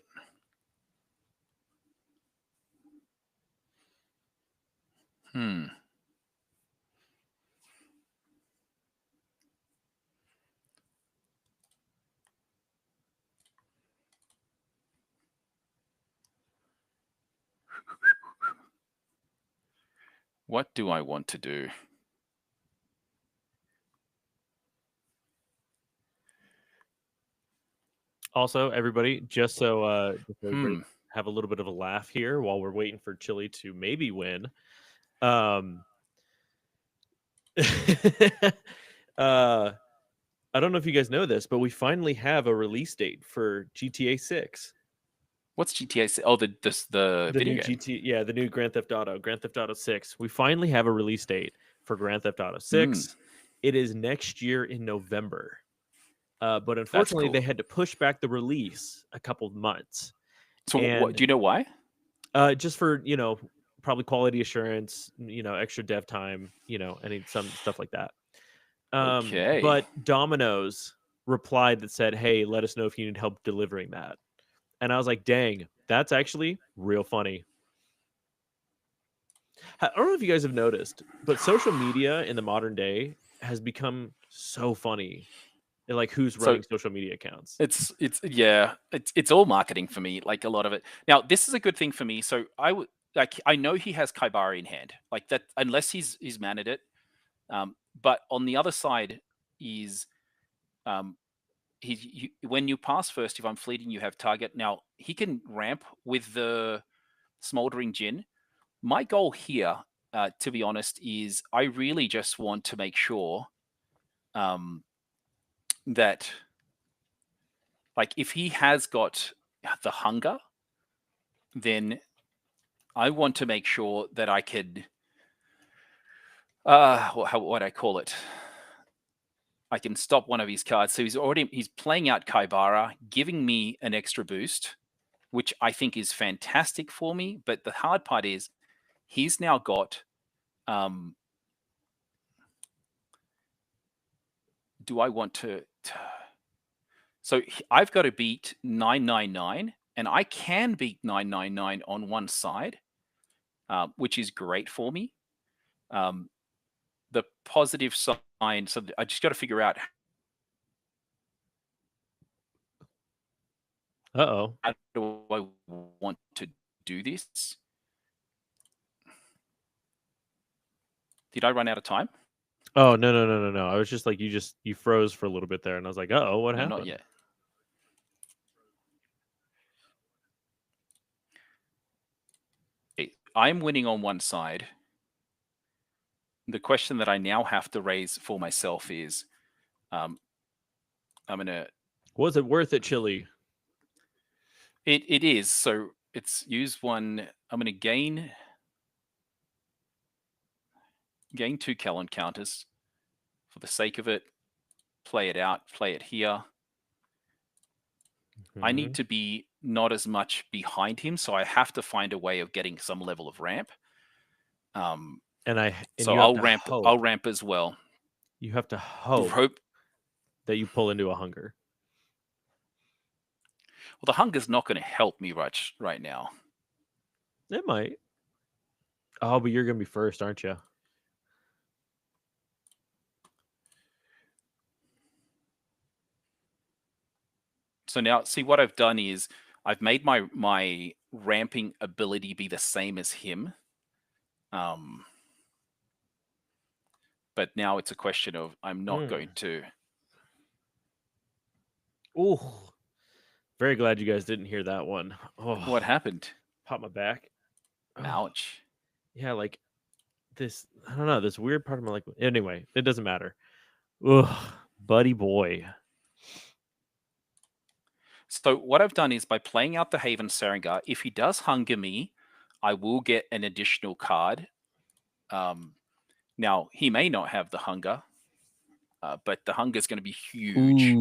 What do I want to do? Also, everybody, just so everybody have a little bit of a laugh here while we're waiting for Chile to maybe win. I don't know if you guys know this, but we finally have a release date for GTA 6. What's GTA? Oh, the video new game. Yeah, the new Grand Theft Auto 6. We finally have a release date for Grand Theft Auto 6. It is next year in November. But unfortunately, cool. they had to push back the release a couple of months. So, what do you know why? Just for probably quality assurance, extra dev time, any some stuff like that. Okay. But Domino's replied that said, "Hey, let us know if you need help delivering that." And I was like, "Dang, that's actually real funny." I don't know if you guys have noticed, but social media in the modern day has become so funny. Like who's running social media accounts? It's all marketing for me, like a lot of it. Now, this is a good thing for me. So I know he has Kaibari in hand, like that, unless he's mannered it. But on the other side is when you pass first, if I'm fleeting, you have target. Now he can ramp with the smoldering gin. My goal here, to be honest, is I really just want to make sure that, like, if he has got the hunger, then I want to make sure that I could, what I call it, I can stop one of his cards. So he's playing out Kaibara, giving me an extra boost, which I think is fantastic for me. But the hard part is he's now got. Do I want to? So I've got to beat 999, and I can beat 999 on one side, which is great for me. The positive sign. So I just got to figure out Uh-oh. how do I want to do this. Did I run out of time? Oh, no. I was just like, you froze for a little bit there, and I was like, uh-oh, what happened? Not yet. I'm winning on one side. The question that I now have to raise for myself is, I'm gonna. Was it worth it, Chili? It is. So it's use one. I'm gonna gain 2 Cal encounters for the sake of it. Play it out. Play it here. I need to be not as much behind him, so I have to find a way of getting some level of ramp. So I'll ramp. I'll ramp as well. You have to hope that you pull into a hunger. Well, the hunger's not going to help me right now. It might. Oh, but you're going to be first, aren't you? So now, see, what I've done is I've made my ramping ability be the same as him. But now it's a question of I'm not going to. Ooh. Very glad you guys didn't hear that one. Oh, what happened? Popped my back. Ouch. Yeah, like this, I don't know, this weird part of my, like, anyway, it doesn't matter. Ugh, buddy boy. So what I've done is by playing out the Haven Sarengar, if he does hunger me, I will get an additional card. Now, he may not have the hunger, but the hunger is going to be huge.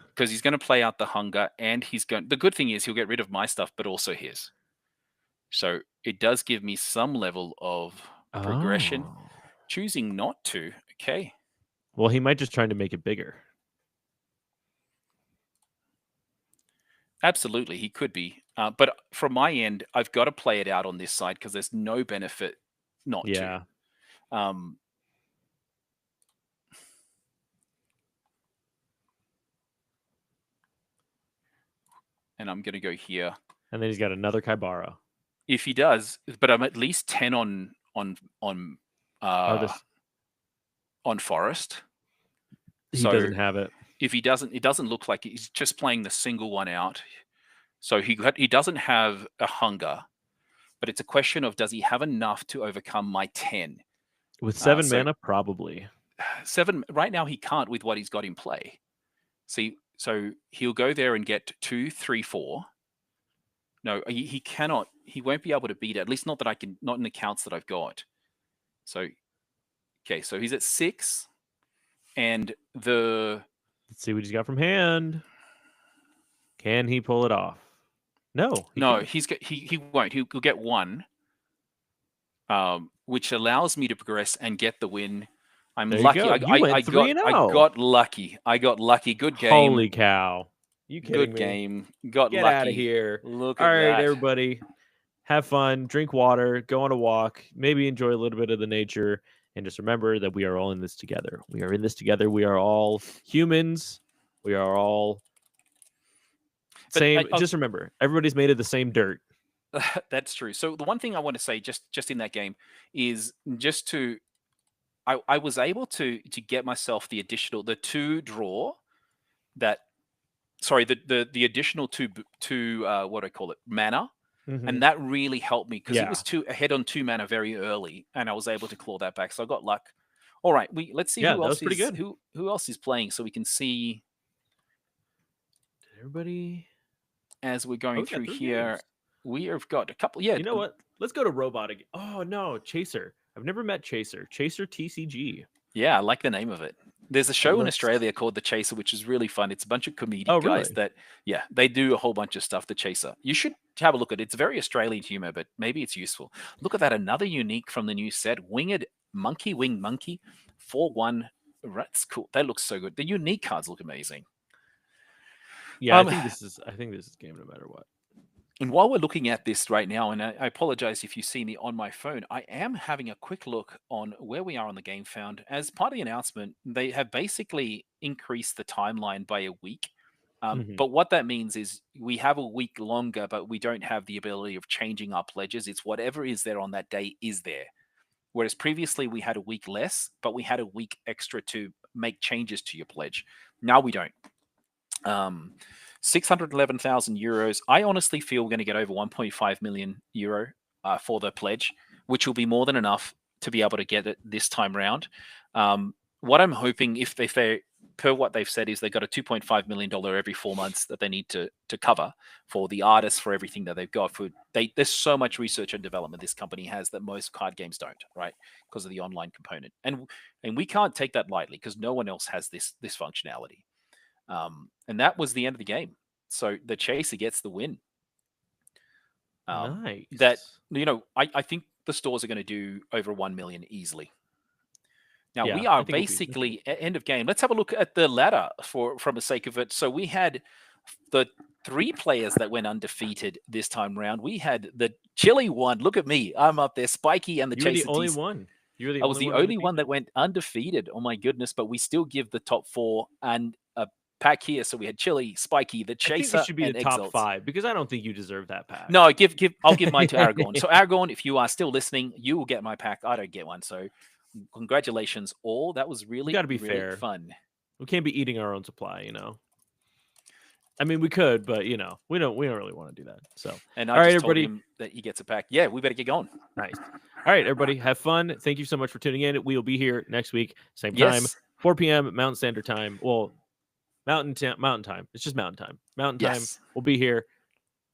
Because he's going to play out the hunger, and the good thing is he'll get rid of my stuff, but also his. So it does give me some level of progression. Choosing not to, okay. Well, he might just trying to make it bigger. Absolutely, he could be. But from my end, I've got to play it out on this side because there's no benefit not to. Yeah. Um, and I'm going to go here. And then he's got another Kaibara. If he does, but I'm at least 10 Oh, uh, this on Forest. he So doesn't have it. if he doesn't, it doesn't look like he's just playing the single one out. So he doesn't have a hunger, but it's a question of does he have enough to overcome my 10? With 7 So mana, probably. 7 right now he can't with what he's got in play. See, so he'll go there and get 2, 3, 4. No, he cannot. He won't be able to beat it. At least not that I can. Not in the counts that I've got. So, okay, so he's at 6, and Let's see what he's got from hand. Can he pull it off? No. No, he won't. He'll get 1, which allows me to progress and get the win. I'm There you lucky. go. You went 3-0. I got lucky. I got lucky. Good game. Holy cow! You kidding Good me? game. Got Get lucky. out of here. Look All at right, that. everybody. Have fun. Drink water. Go on a walk. Maybe enjoy a little bit of the nature. And just remember that we are all in this together. We are in this together. We are all humans. We are all same. Just remember, everybody's made of the same dirt. That's true. So the one thing I want to say just in that game is just to I was able to get myself the 2 draw that the additional 2 what do I call it, mana, and that really helped me because it was ahead on 2 mana very early, and I was able to claw that back. So I got luck. All right, let's see who else is who else is playing, so we can see. Did everybody? As we're going through here, games. We have got a couple. Yeah, you know what? Let's go to Robot again. Oh no, Chaser. I've never met Chaser. Chaser TCG. Yeah, I like the name of it. There's a show in Australia called The Chaser, which is really fun. It's a bunch of comedic guys that, they do a whole bunch of stuff. The Chaser. You should have a look at it. It's very Australian humor, but maybe it's useful. Look at that. Another unique from the new set. Winged Monkey, 4/1. That's cool. That looks so good. The unique cards look amazing. Yeah, I think this is game no matter what. And while we're looking at this right now, and I apologize if you see me on my phone, I am having a quick look on where we are on the Game Found. As part of the announcement, they have basically increased the timeline by a week. But what that means is we have a week longer, but we don't have the ability of changing our pledges. It's whatever is there on that day is there. Whereas previously we had a week less, but we had a week extra to make changes to your pledge. Now we don't. 611,000 euros. I honestly feel we're going to get over 1.5 million euro for the pledge, which will be more than enough to be able to get it this time round. What I'm hoping, if they, per what they've said, is they've got a $2.5 million every 4 months that they need to cover for the artists, for everything that they've got. There's so much research and development this company has that most card games don't, right? Because of the online component. And we can't take that lightly because no one else has this functionality. And that was the end of the game. So the Chaser gets the win. Nice. That, I think the stores are going to do over 1 million easily. Now we are basically at end of game. Let's have a look at the ladder from the sake of it. So we had the 3 players that went undefeated this time round. We had the Chile one. Look at me. I'm up there. Spiky and the Chaser. You're the only one. I was the only one that went undefeated. Oh my goodness! But we still give the top 4 and a pack here. So we had Chili, Spiky, the Chaser, I think it should be the top Exalt. 5 because I don't think you deserve that pack. No, I'll give mine to Aragorn. So Aragorn, if you are still listening, you will get my pack. I don't get one. So congratulations, all. That was really got to be really fair. Fun. We can't be eating our own supply, I mean, we could, but we don't really want to do that. So, and I just told him that he gets a pack. Yeah, we better get going. Nice. All right, everybody, have fun. Thank you so much for tuning in. We will be here next week, same time, 4 p.m. Mountain Standard Time. Well, Mountain Time. It's just Mountain Time. Mountain Time. We'll be here.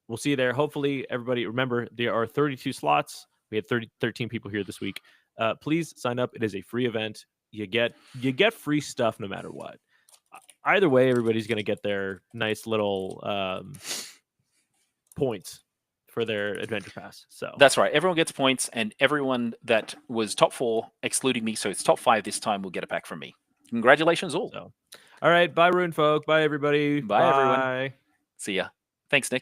We'll see you there. Hopefully, everybody, remember there are 32 slots. We had 13 people here this week. Please sign up. It is a free event. You get free stuff no matter what. Either way, everybody's going to get their nice little points for their adventure pass. So that's right. Everyone gets points, and everyone that was top 4, excluding me, so it's top 5 this time, will get a pack from me. Congratulations, all. So, all right. Bye, Rune folk. Bye, everybody. Bye, everyone. See ya. Thanks, Nick.